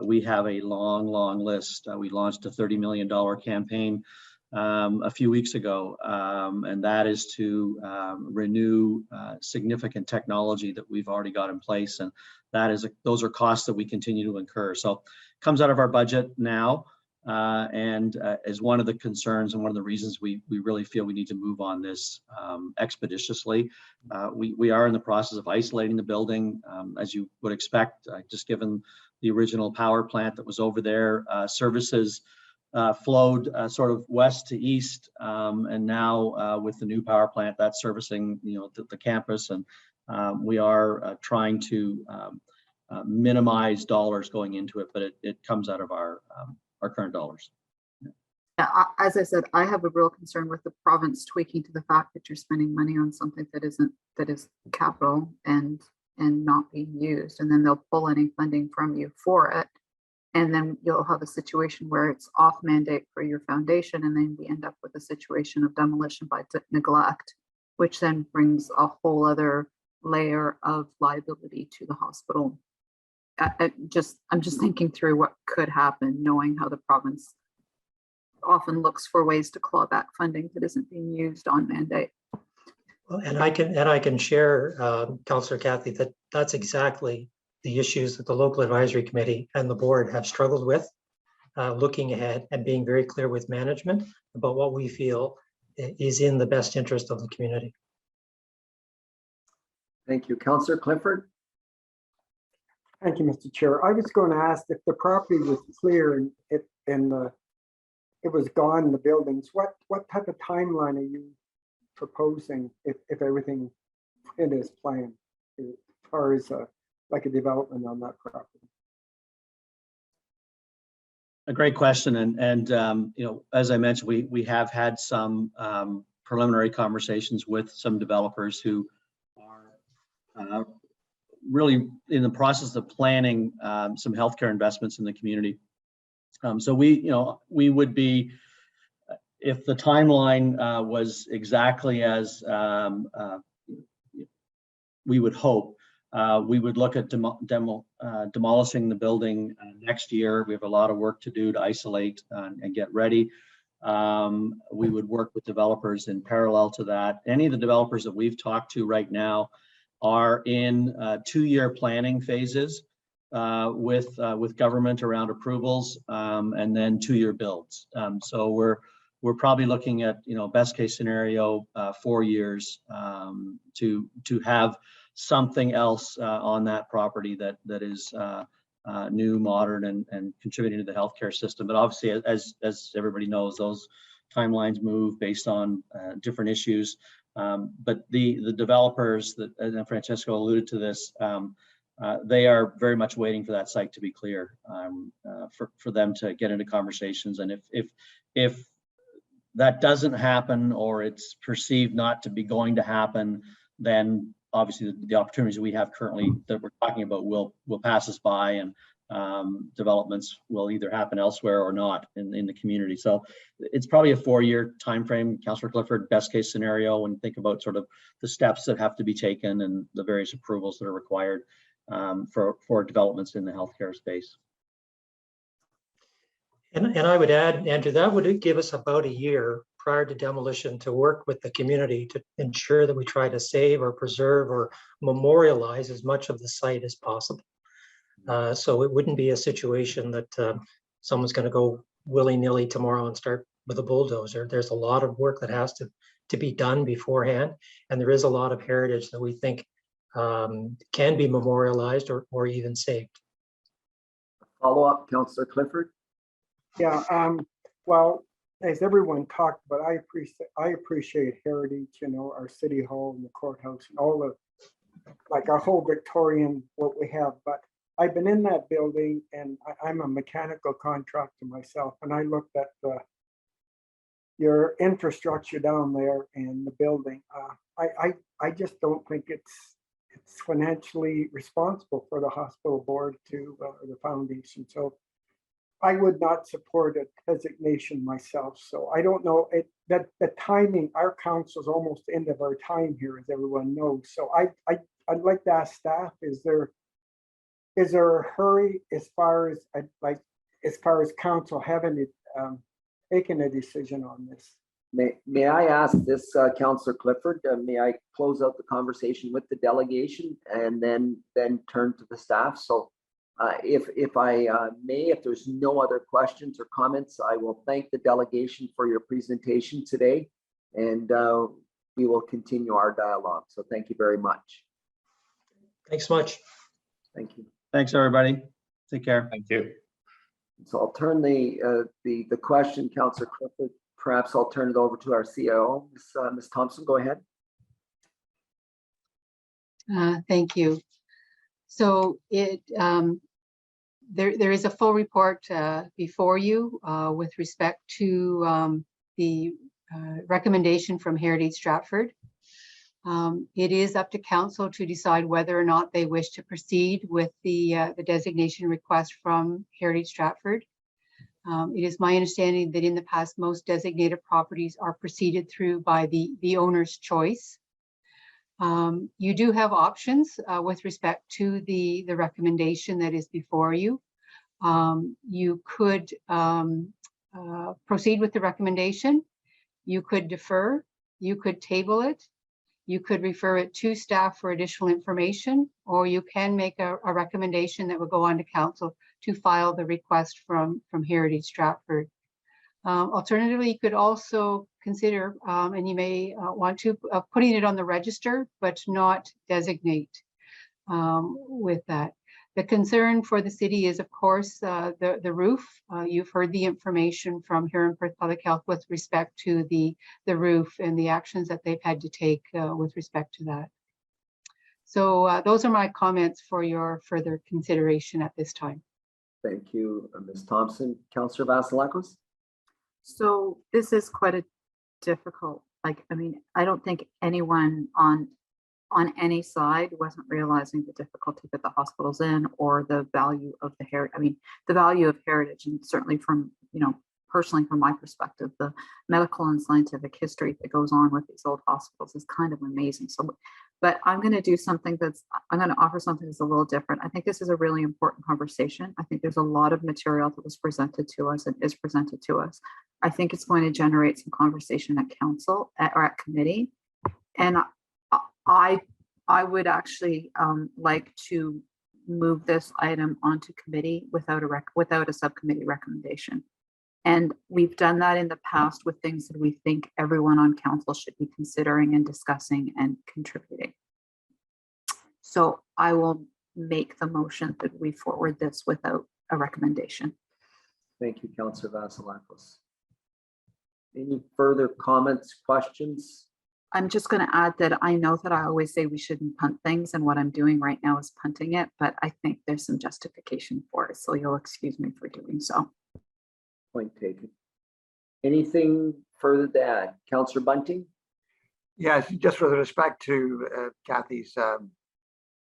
we have a long list. We launched a $30 million campaign a few weeks ago, and that is to renew significant technology that we've already got in place, and those are costs that we continue to incur. So it comes out of our budget now, and is one of the concerns and one of the reasons we really feel we need to move on this expeditiously. We are in the process of isolating the building, as you would expect, just given the original power plant that was over there. Services flowed sort of west to east, and now with the new power plant that's servicing the campus, and we are trying to minimize dollars going into it, but it comes out of our current dollars. Yeah, as I said, I have a real concern with the province tweaking to the fact that you're spending money on something that is capital and not being used, and then they'll pull any funding from you for it. And then you'll have a situation where it's off mandate for your foundation, and then we end up with a situation of demolition by neglect, which then brings a whole other layer of liability to the hospital. I'm just thinking through what could happen, knowing how the province often looks for ways to claw back funding that isn't being used on mandate. Well, and I can share, Councillor Kathy, that's exactly the issues that the local advisory committee and the board have struggled with, looking ahead and being very clear with management about what we feel is in the best interest of the community. Thank you. Councillor Clifford? Thank you, Mr. Chair. I was going to ask if the property was clear and it was gone in the buildings, what type of timeline are you proposing if everything is planned as far as like a development on that property? A great question, and as I mentioned, we have had some preliminary conversations with some developers who are really in the process of planning some healthcare investments in the community. So we would be, if the timeline was exactly as we would hope, we would look at demolishing the building next year. We have a lot of work to do to isolate and get ready. We would work with developers in parallel to that. Any of the developers that we've talked to right now are in 2-year planning phases with government around approvals, and then 2-year builds. So we're probably looking at best case scenario 4 years to have something else on that property that is new, modern, and contributing to the healthcare system. But obviously, as everybody knows, those timelines move based on different issues. But the developers and Francesco alluded to this, they are very much waiting for that site to be clear, for them to get into conversations. And if that doesn't happen, or it's perceived not to be going to happen, then obviously the opportunities we have currently that we're talking about will pass us by, and developments will either happen elsewhere or not in the community. So it's probably a 4-year timeframe, Councillor Clifford, best case scenario, when you think about sort of the steps that have to be taken and the various approvals that are required for developments in the healthcare space. And I would add, Andrew, that would give us about a year prior to demolition to work with the community to ensure that we try to save or preserve or memorialize as much of the site as possible. So it wouldn't be a situation that someone's going to go willy-nilly tomorrow and start with a bulldozer. There's a lot of work that has to be done beforehand. And there is a lot of heritage that we think can be memorialized or even saved. Follow up, Councillor Clifford. Yeah, well, as everyone talked about, I appreciate heritage, you know, our city hall and the courthouse and all the, like our whole Victorian, what we have, but I've been in that building and I'm a mechanical contractor myself, and I looked at your infrastructure down there and the building. I just don't think it's financially responsible for the hospital board to, or the foundation. So I would not support a designation myself. So I don't know that the timing, our council's almost the end of our time here, as everyone knows. So I'd like to ask staff, is there a hurry as far as council having it, taking a decision on this? May I ask this, Councillor Clifford, may I close out the conversation with the delegation and then turn to the staff? So if I may, if there's no other questions or comments, I will thank the delegation for your presentation today, and we will continue our dialogue. So thank you very much. Thanks much. Thank you. Thanks, everybody. Take care. Thank you. So I'll turn the question, Councillor Clifford. Perhaps I'll turn it over to our CIO, Ms. Thompson. Go ahead. Thank you. So there is a full report before you with respect to the recommendation from Heritage Stratford. It is up to council to decide whether or not they wish to proceed with the designation request from Heritage Stratford. It is my understanding that in the past, most designated properties are proceeded through by the owner's choice. You do have options with respect to the recommendation that is before you. You could proceed with the recommendation. You could defer. You could table it. You could refer it to staff for additional information, or you can make a recommendation that would go on to council to file the request from Heritage Stratford. Alternatively, you could also consider, and you may want to, putting it on the register, but not designate with that. The concern for the city is, of course, the roof. You've heard the information from Huron-Perth Public Health with respect to the roof and the actions that they've had to take with respect to that. So those are my comments for your further consideration at this time. Thank you, Ms. Thompson. Councillor Vasilakos? So this is quite a difficult, I mean, I don't think anyone on any side wasn't realizing the difficulty that the hospital's in, or the value of the heritage. I mean, the value of heritage, and certainly from, personally from my perspective, the medical and scientific history that goes on with these old hospitals is kind of amazing. So, but I'm going to do something I'm going to offer something that's a little different. I think this is a really important conversation. I think there's a lot of material that was presented to us and is presented to us. I think it's going to generate some conversation at council or at committee. And I would actually like to move this item onto committee without a subcommittee recommendation. And we've done that in the past with things that we think everyone on council should be considering and discussing and contributing. So I will make the motion that we forward this without a recommendation. Thank you, Councillor Vasilakos. Any further comments, questions? I'm just going to add that I know that I always say we shouldn't punt things, and what I'm doing right now is punting it, but I think there's some justification for it. So you'll excuse me for doing so. Point taken. Anything further to add? Councillor Bunting? Yes, just with respect to Kathy's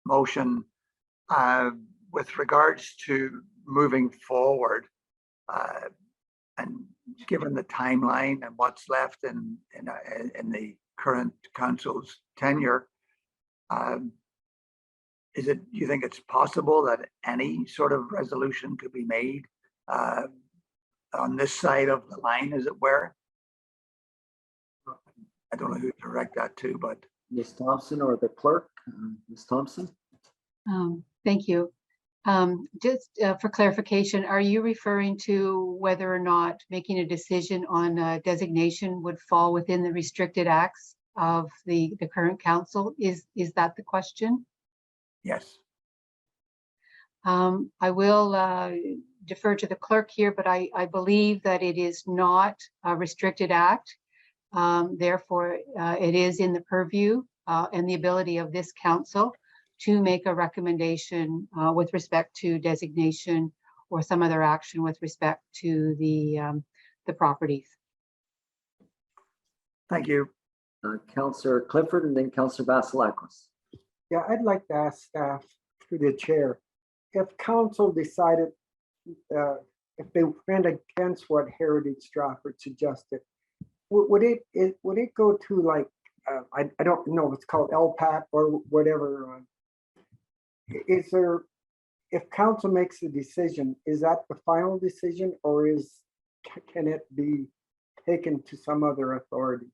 motion, with regards to moving forward, and given the timeline and what's left in the current council's tenure, do you think it's possible that any sort of resolution could be made on this side of the line, as it were? I don't know who to direct that to, but Ms. Thompson or the clerk? Ms. Thompson? Thank you. Just for clarification, are you referring to whether or not making a decision on designation would fall within the restricted acts of the current council? Is that the question? Yes. I will defer to the clerk here, but I believe that it is not a restricted act. Therefore, it is in the purview and the ability of this council to make a recommendation with respect to designation or some other action with respect to the properties. Thank you. Councillor Clifford and then Councillor Vasilakos. Yeah, I'd like to ask staff through the chair, if council decided, if they went against what Heritage Stratford suggested, would it go to like, I don't know, it's called LPAT or whatever. Is there, if council makes a decision, is that the final decision, or can it be taken to some other authority?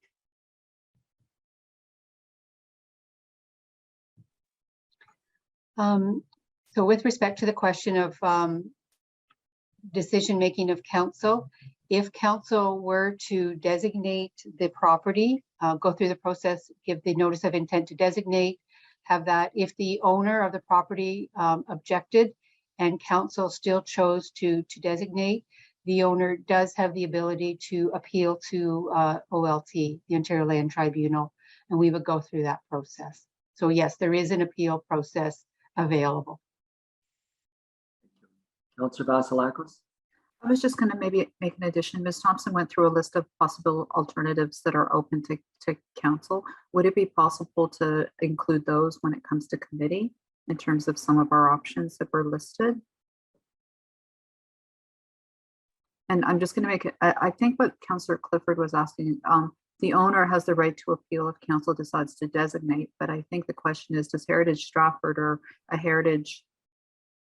So with respect to the question of decision-making of council, if council were to designate the property, go through the process, give the notice of intent to designate, have that, if the owner of the property objected and council still chose to designate, the owner does have the ability to appeal to OLT, the Ontario Land Tribunal, and we would go through that process. So yes, there is an appeal process available. Councillor Vasilakos. I was just going to maybe make an addition. Ms. Thompson went through a list of possible alternatives that are open to council. Would it be possible to include those when it comes to committee in terms of some of our options that were listed? And I'm just going to make it, I think what Councillor Clifford was asking, the owner has the right to appeal if council decides to designate, but I think the question is, does Heritage Stratford or a Heritage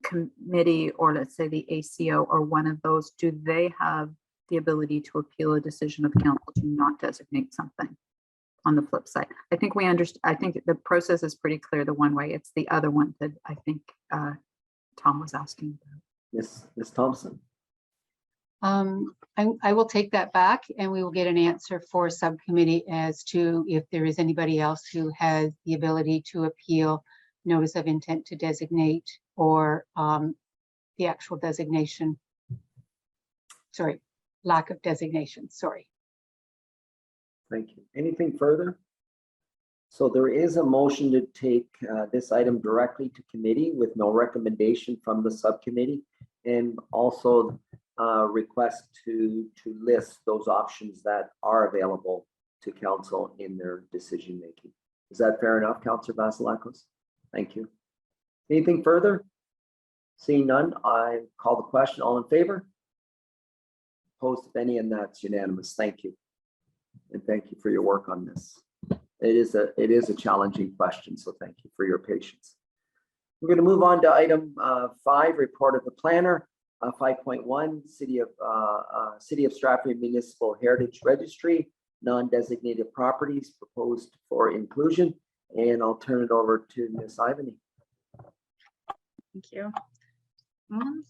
Committee, or let's say the ACO or one of those, do they have the ability to appeal a decision of council to not designate something? On the flip side, I think we understand, I think the process is pretty clear the one way. It's the other one that I think Tom was asking about. Yes, Ms. Thompson. I will take that back and we will get an answer for subcommittee as to if there is anybody else who has the ability to appeal notice of intent to designate or the actual designation. Sorry, lack of designation, sorry. Thank you. Anything further? So there is a motion to take this item directly to committee with no recommendation from the subcommittee, and also request to list those options that are available to council in their decision making. Is that fair enough, Councillor Vasilakos? Thank you. Anything further? Seeing none, I call the question. All in favor? Opposed, if any, and that's unanimous. Thank you. And thank you for your work on this. It is a challenging question, so thank you for your patience. We're going to move on to item 5, report of the planner. 5.1, City of Stratford Municipal Heritage Registry, non-designated properties proposed for inclusion. And I'll turn it over to Ms. Ivany. Thank you. 1 second.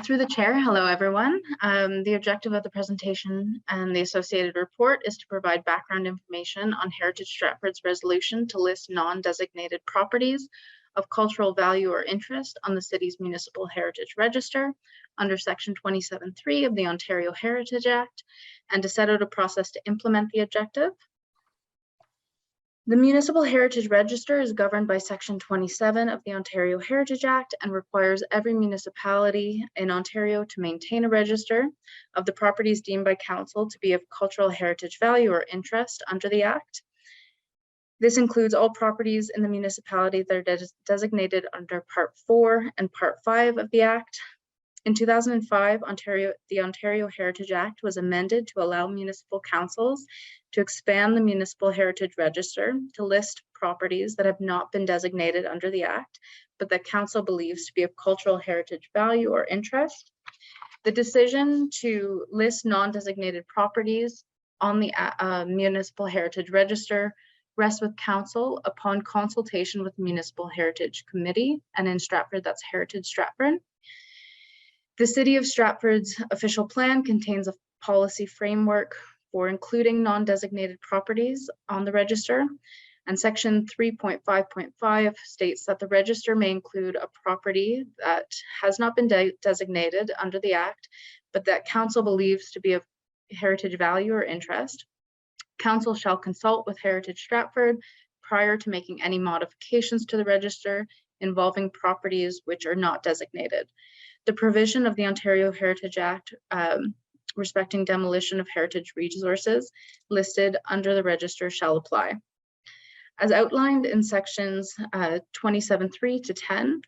Through the chair, hello everyone. The objective of the presentation and the associated report is to provide background information on Heritage Stratford's resolution to list non-designated properties of cultural value or interest on the city's municipal heritage register under section 27.3 of the Ontario Heritage Act, and to set out a process to implement the objective. The Municipal Heritage Register is governed by Section 27 of the Ontario Heritage Act and requires every municipality in Ontario to maintain a register of the properties deemed by council to be of cultural heritage value or interest under the Act. This includes all properties in the municipality that are designated under Part 4 and Part 5 of the Act. In 2005, the Ontario Heritage Act was amended to allow municipal councils to expand the Municipal Heritage Register to list properties that have not been designated under the Act, but that council believes to be of cultural heritage value or interest. The decision to list non-designated properties on the Municipal Heritage Register rests with council upon consultation with the Municipal Heritage Committee, and in Stratford, that's Heritage Stratford. The City of Stratford's official plan contains a policy framework for including non-designated properties on the register, and section 3.5.5 states that the register may include a property that has not been designated under the Act, but that council believes to be of heritage value or interest. Council shall consult with Heritage Stratford prior to making any modifications to the register involving properties which are not designated. The provision of the Ontario Heritage Act respecting demolition of heritage resources listed under the register shall apply. As outlined in sections 27.3 to 10,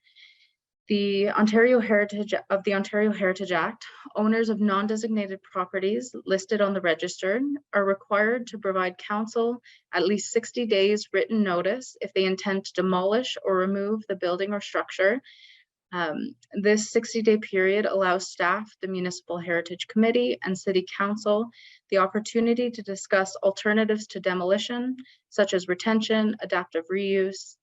the Ontario Heritage Act, owners of non-designated properties listed on the register are required to provide council at least 60 days written notice if they intend to demolish or remove the building or structure. This 60-day period allows staff, the Municipal Heritage Committee, and City Council the opportunity to discuss alternatives to demolition, such as retention, adaptive reuse.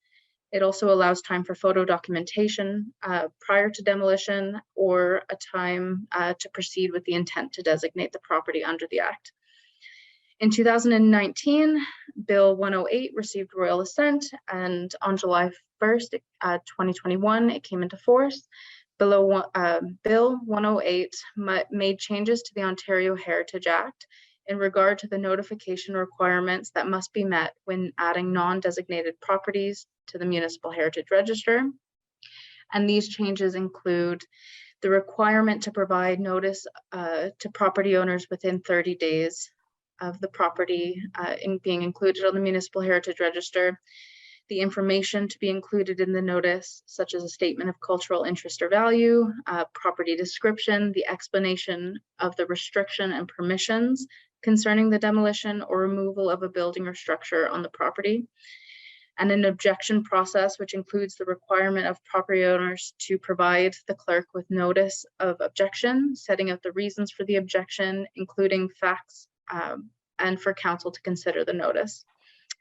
It also allows time for photo documentation prior to demolition, or a time to proceed with the intent to designate the property under the Act. In 2019, Bill 108 received royal assent, and on July 1st, 2021, it came into force. Bill 108 made changes to the Ontario Heritage Act in regard to the notification requirements that must be met when adding non-designated properties to the Municipal Heritage Register. And these changes include the requirement to provide notice to property owners within 30 days of the property being included on the Municipal Heritage Register, the information to be included in the notice, such as a statement of cultural interest or value, property description, the explanation of the restriction and permissions concerning the demolition or removal of a building or structure on the property, and an objection process, which includes the requirement of property owners to provide the clerk with notice of objection, setting out the reasons for the objection, including facts, and for council to consider the notice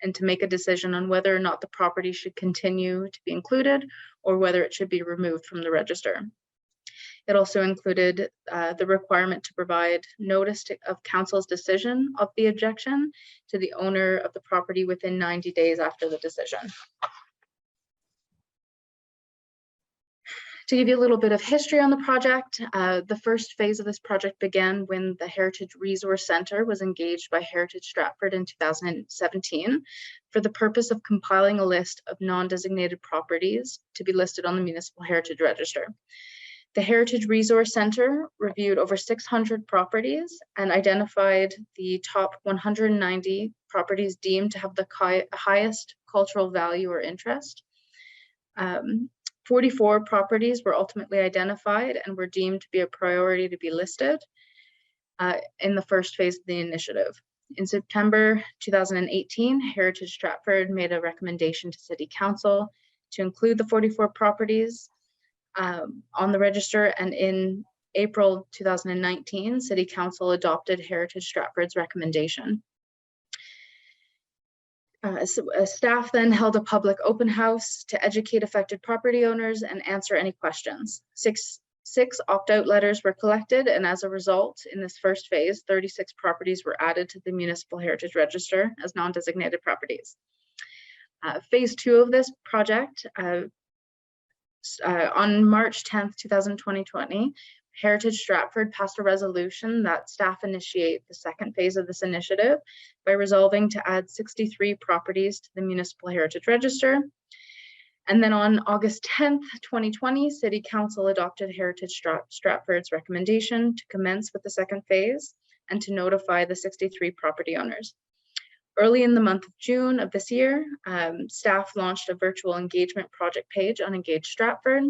and to make a decision on whether or not the property should continue to be included or whether it should be removed from the register. It also included the requirement to provide notice of council's decision of the objection to the owner of the property within 90 days after the decision. To give you a little bit of history on the project, the first phase of this project began when the Heritage Resource Centre was engaged by Heritage Stratford in 2017 for the purpose of compiling a list of non-designated properties to be listed on the Municipal Heritage Register. The Heritage Resource Centre reviewed over 600 properties and identified the top 190 properties deemed to have the highest cultural value or interest. 44 properties were ultimately identified and were deemed to be a priority to be listed in the first phase of the initiative. In September 2018, Heritage Stratford made a recommendation to City Council to include the 44 properties on the register, and in April 2019, City Council adopted Heritage Stratford's recommendation. Staff then held a public open house to educate affected property owners and answer any questions. Six opt-out letters were collected, and as a result, in this first phase, 36 properties were added to the Municipal Heritage Register as non-designated properties. Phase 2 of this project, on March 10th, 2020, Heritage Stratford passed a resolution that staff initiate the second phase of this initiative by resolving to add 63 properties to the Municipal Heritage Register. And then on August 10th, 2020, City Council adopted Heritage Stratford's recommendation to commence with the second phase and to notify the 63 property owners. Early in the month of June of this year, staff launched a virtual engagement project page on Engage Stratford,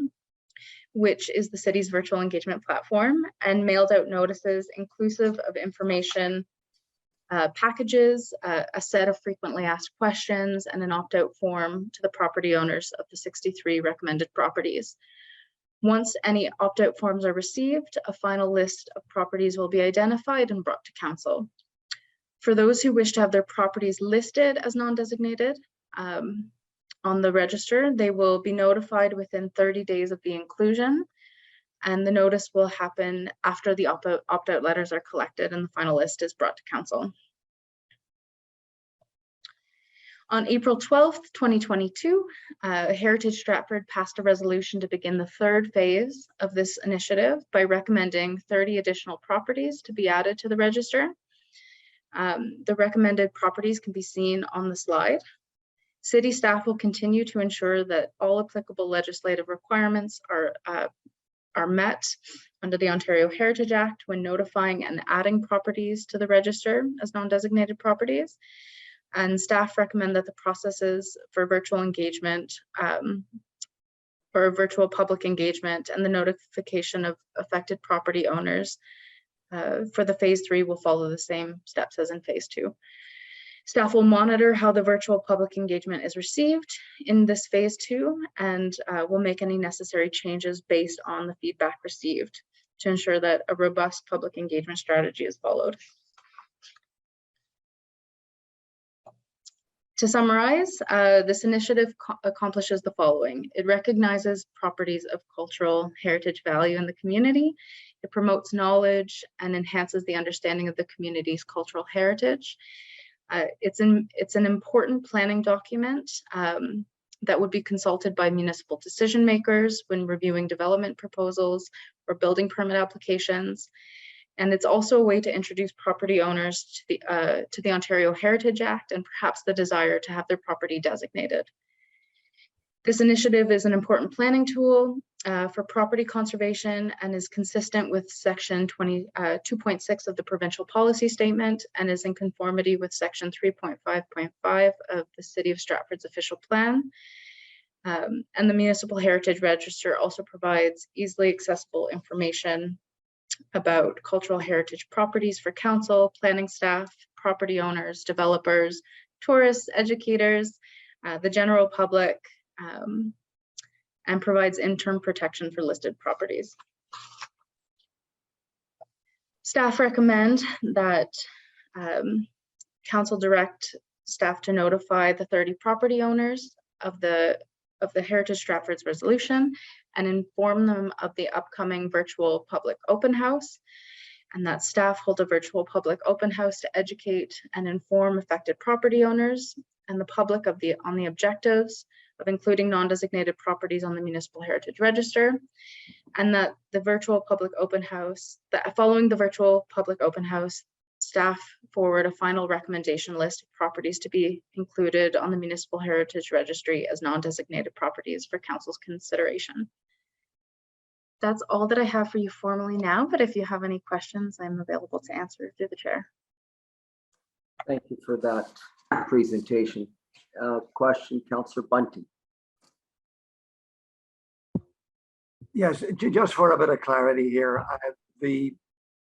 which is the city's virtual engagement platform, and mailed out notices inclusive of information packages, a set of frequently asked questions, and an opt-out form to the property owners of the 63 recommended properties. Once any opt-out forms are received, a final list of properties will be identified and brought to council. For those who wish to have their properties listed as non-designated on the register, they will be notified within 30 days of the inclusion, and the notice will happen after the opt-out letters are collected and the final list is brought to council. On April 12th, 2022, Heritage Stratford passed a resolution to begin the third phase of this initiative by recommending 30 additional properties to be added to the register. The recommended properties can be seen on the slide. City staff will continue to ensure that all applicable legislative requirements are met under the Ontario Heritage Act when notifying and adding properties to the register as non-designated properties. And staff recommend that the processes for virtual engagement or virtual public engagement and the notification of affected property owners for the phase 3 will follow the same steps as in phase 2. Staff will monitor how the virtual public engagement is received in this phase 2 and will make any necessary changes based on the feedback received to ensure that a robust public engagement strategy is followed. To summarize, this initiative accomplishes the following. It recognizes properties of cultural heritage value in the community. It promotes knowledge and enhances the understanding of the community's cultural heritage. It's an important planning document that would be consulted by municipal decision makers when reviewing development proposals or building permit applications. And it's also a way to introduce property owners to the Ontario Heritage Act and perhaps the desire to have their property designated. This initiative is an important planning tool for property conservation and is consistent with section 2.6 of the provincial policy statement and is in conformity with section 3.5.5 of the City of Stratford's official plan. And the Municipal Heritage Register also provides easily accessible information about cultural heritage properties for council, planning staff, property owners, developers, tourists, educators, the general public, and provides interim protection for listed properties. Staff recommend that council direct staff to notify the 30 property owners of the Heritage Stratford's resolution and inform them of the upcoming virtual public open house, and that staff hold a virtual public open house to educate and inform affected property owners and the public on the objectives of including non-designated properties on the Municipal Heritage Register, and that the virtual public open house, following the virtual public open house, staff forward a final recommendation list of properties to be included on the Municipal Heritage Registry as non-designated properties for council's consideration. That's all that I have for you formally now, but if you have any questions, I'm available to answer through the chair. Thank you for that presentation. Question, Councillor Bunting. Yes, just for a bit of clarity here, the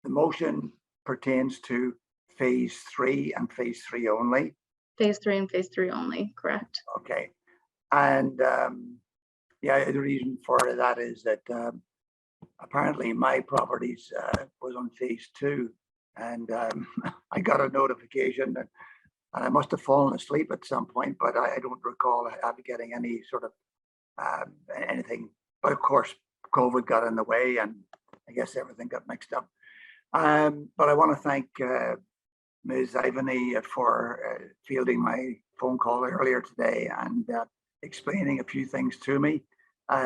motion pertains to phase 3 and phase 3 only. Phase 3 and phase 3 only, correct. Okay. And yeah, the reason for that is that apparently my properties was on phase 2, and I got a notification that I must have fallen asleep at some point, but I don't recall getting any sort of anything. But of course, COVID got in the way, and I guess everything got mixed up. But I want to thank Ms. Ivany for fielding my phone call earlier today and explaining a few things to me.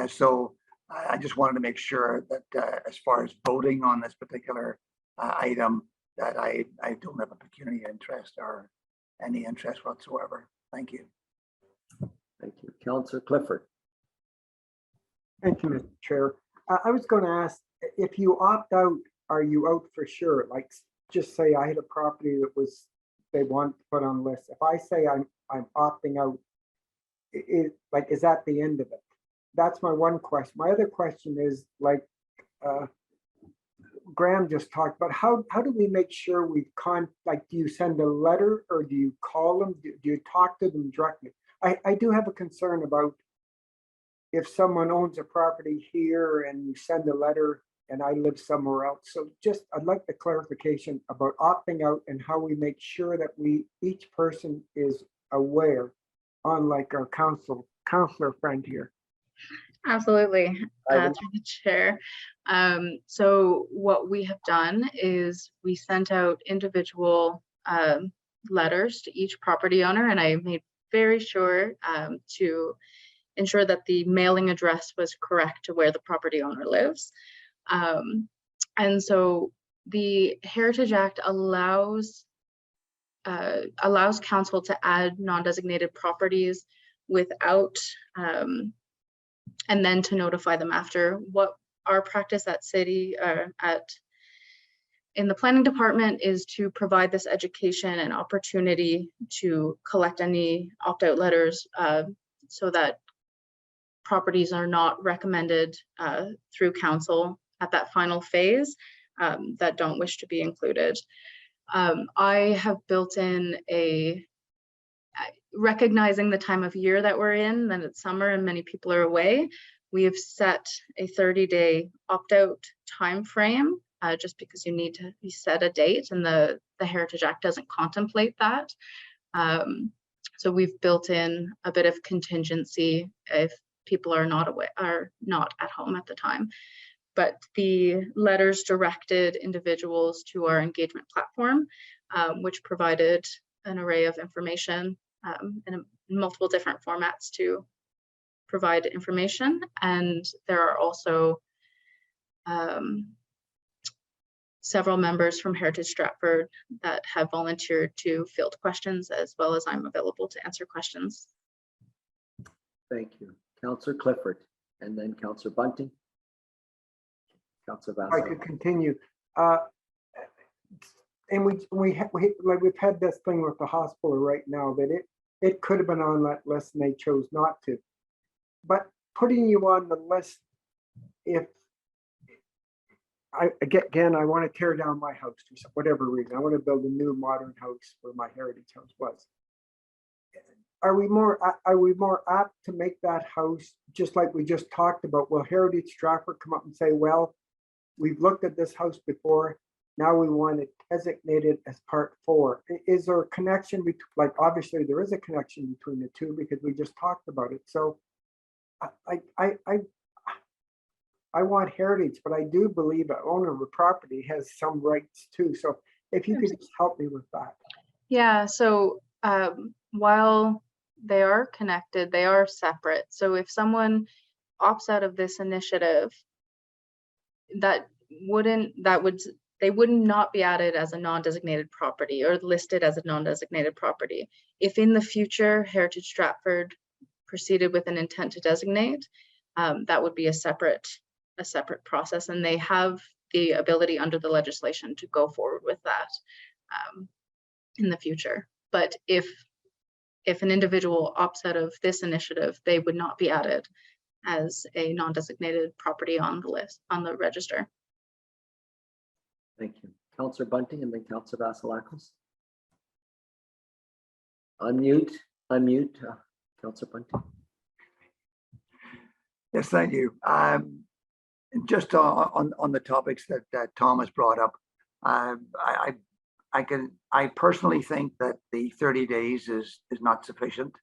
So I just wanted to make sure that as far as voting on this particular item, that I don't have a pecuniary interest or any interest whatsoever. Thank you. Thank you. Councillor Clifford. Thank you, Mr. Chair. I was going to ask, if you opt out, are you out for sure? Like, just say I had a property that they want to put on the list. If I say I'm opting out, is that the end of it? That's my one question. My other question is, like Graham just talked about, how do we make sure do you send a letter or do you call them? Do you talk to them directly? I do have a concern about if someone owns a property here and you send a letter and I live somewhere else. So just, I'd like the clarification about opting out and how we make sure that each person is aware, unlike our counselor friend here. Absolutely, Ivan? through the chair. So what we have done is we sent out individual letters to each property owner, and I made very sure to ensure that the mailing address was correct to where the property owner lives. And so the Heritage Act allows council to add non-designated properties without and then to notify them after. What our practice at city in the planning department is to provide this education and opportunity to collect any opt-out letters so that properties are not recommended through council at that final phase that don't wish to be included. I have built in recognizing the time of year that we're in, that it's summer and many people are away. We have set a 30-day opt-out time frame just because you need to set a date, and the Heritage Act doesn't contemplate that. So we've built in a bit of contingency if people are not at home at the time. But the letters directed individuals to our engagement platform, which provided an array of information in multiple different formats to provide information. And there are also several members from Heritage Stratford that have volunteered to field questions, as well as I'm available to answer questions. Thank you. Councillor Clifford, and then Councillor Bunting. Councillor If I Vassal. could continue. And we've had this thing with the hospital right now that it could have been on that list and they chose not to. But putting you on the list, if I want to tear down my house for whatever reason, I want to build a new modern house where my heritage house was. Are we more apt to make that house, just like we just talked about? Will Heritage Stratford come up and say, well, we've looked at this house before, now we want it designated as Part 4. Is there a connection between, like, obviously there is a connection between the two because we just talked about it. So I want heritage, but I do believe an owner of a property has some rights too. So if you could just help me with that. Yeah, so while they are connected, they are separate. So if someone opts out of this initiative, they would not be added as a non-designated property or listed as a non-designated property. If in the future Heritage Stratford proceeded with an intent to designate, that would be a separate process, and they have the ability under the legislation to go forward with that in the future. But if an individual opts out of this initiative, they would not be added as a non-designated property on the list, on the register. Thank you. Councillor Bunting and then Councillor Vasilakos. Unmute, Councillor Bunting. Yes, thank you. Just on the topics that Tom has brought up, I personally think that the 30 days is not sufficient.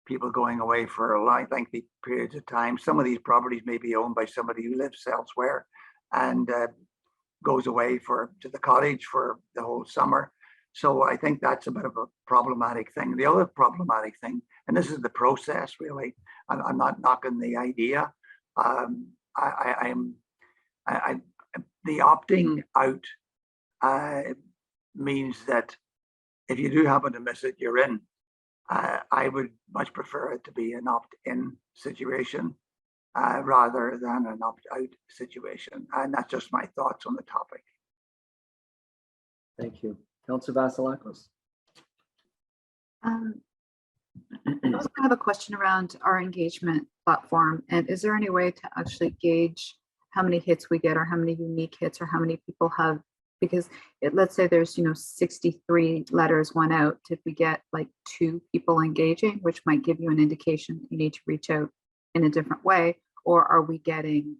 People going away for lengthy periods of time. Some of these properties may be owned by somebody who lives elsewhere and goes away to the cottage for the whole summer. So I think that's a bit of a problematic thing. The other problematic thing, and this is the process really, I'm not knocking the idea. The opting out means that if you do happen to miss it, you're in. I would much prefer it to be an opt-in situation rather than an opt-out situation. And that's just my thoughts on the topic. Thank you. Councillor Vasilakos. I also have a question around our engagement platform. And is there any way to actually gauge how many hits we get or how many unique hits or how many people have? Because let's say there's 63 letters went out. Did we get like 2 people engaging, which might give you an indication that you need to reach out in a different way? Or are we getting,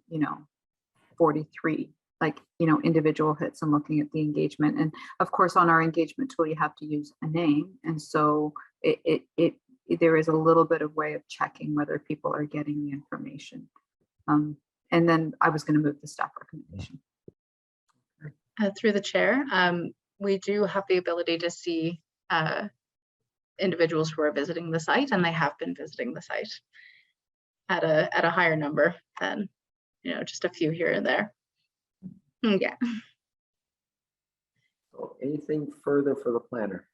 43, like, individual hits and looking at the engagement? And of course, on our engagement tool, you have to use a name. And so there is a little bit of way of checking whether people are getting the information. And then I was going to move the staff recommendation. Through the chair, we do have the ability to see individuals who are visiting the site, and they have been visiting the site at a higher number than, just a few here and there. Yeah. So anything further for the planner?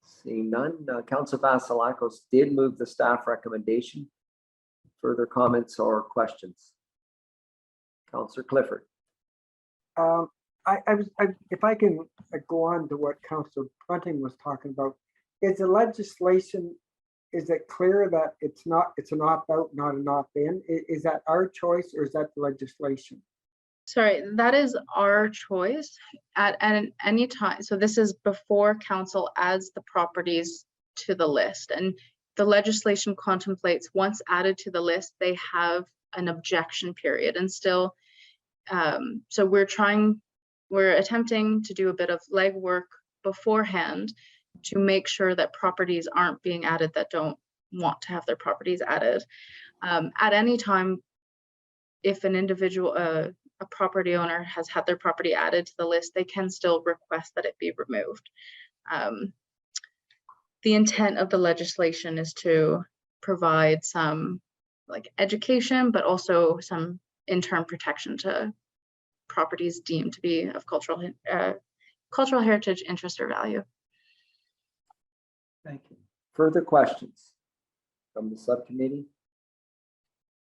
Seeing none, Councilor Vasilakos did move the staff recommendation. Further comments or questions? Councilor Clifford. If I can go on to what Councilor Bunting was talking about, is the legislation, is it clear that it's an opt-out, not an opt-in? Is that our choice or is that the legislation? Sorry, that is our choice at any time. So this is before council adds the properties to the list, and the legislation contemplates once added to the list, they have an objection period. And still, so we're attempting to do a bit of legwork beforehand to make sure that properties aren't being added that don't want to have their properties added. At any time, if an individual, a property owner has had their property added to the list, they can still request that it be removed. The intent of the legislation is to provide some education, but also some interim protection to properties deemed to be of cultural heritage, interest, or value. Thank you. Further questions from the subcommittee?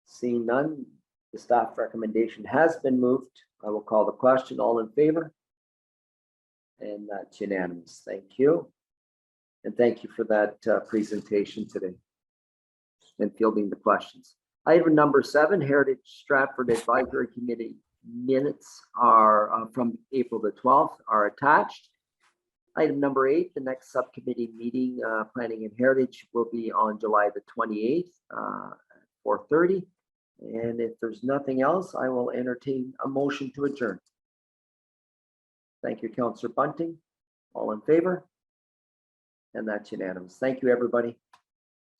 Seeing none, the staff recommendation has been moved. I will call the question. All in favor? And that's unanimous. Thank you. And thank you for that presentation today and fielding the questions. Item number 7, Heritage Stratford Advisory Committee minutes are from April the 12th are attached. Item number 8, the next subcommittee meeting, Planning and Heritage, will be on July the 28th at 4:30. And if there's nothing else, I will entertain a motion to adjourn. Thank you, Councillor Bunting. All in favor? And that's unanimous. Thank you, everybody.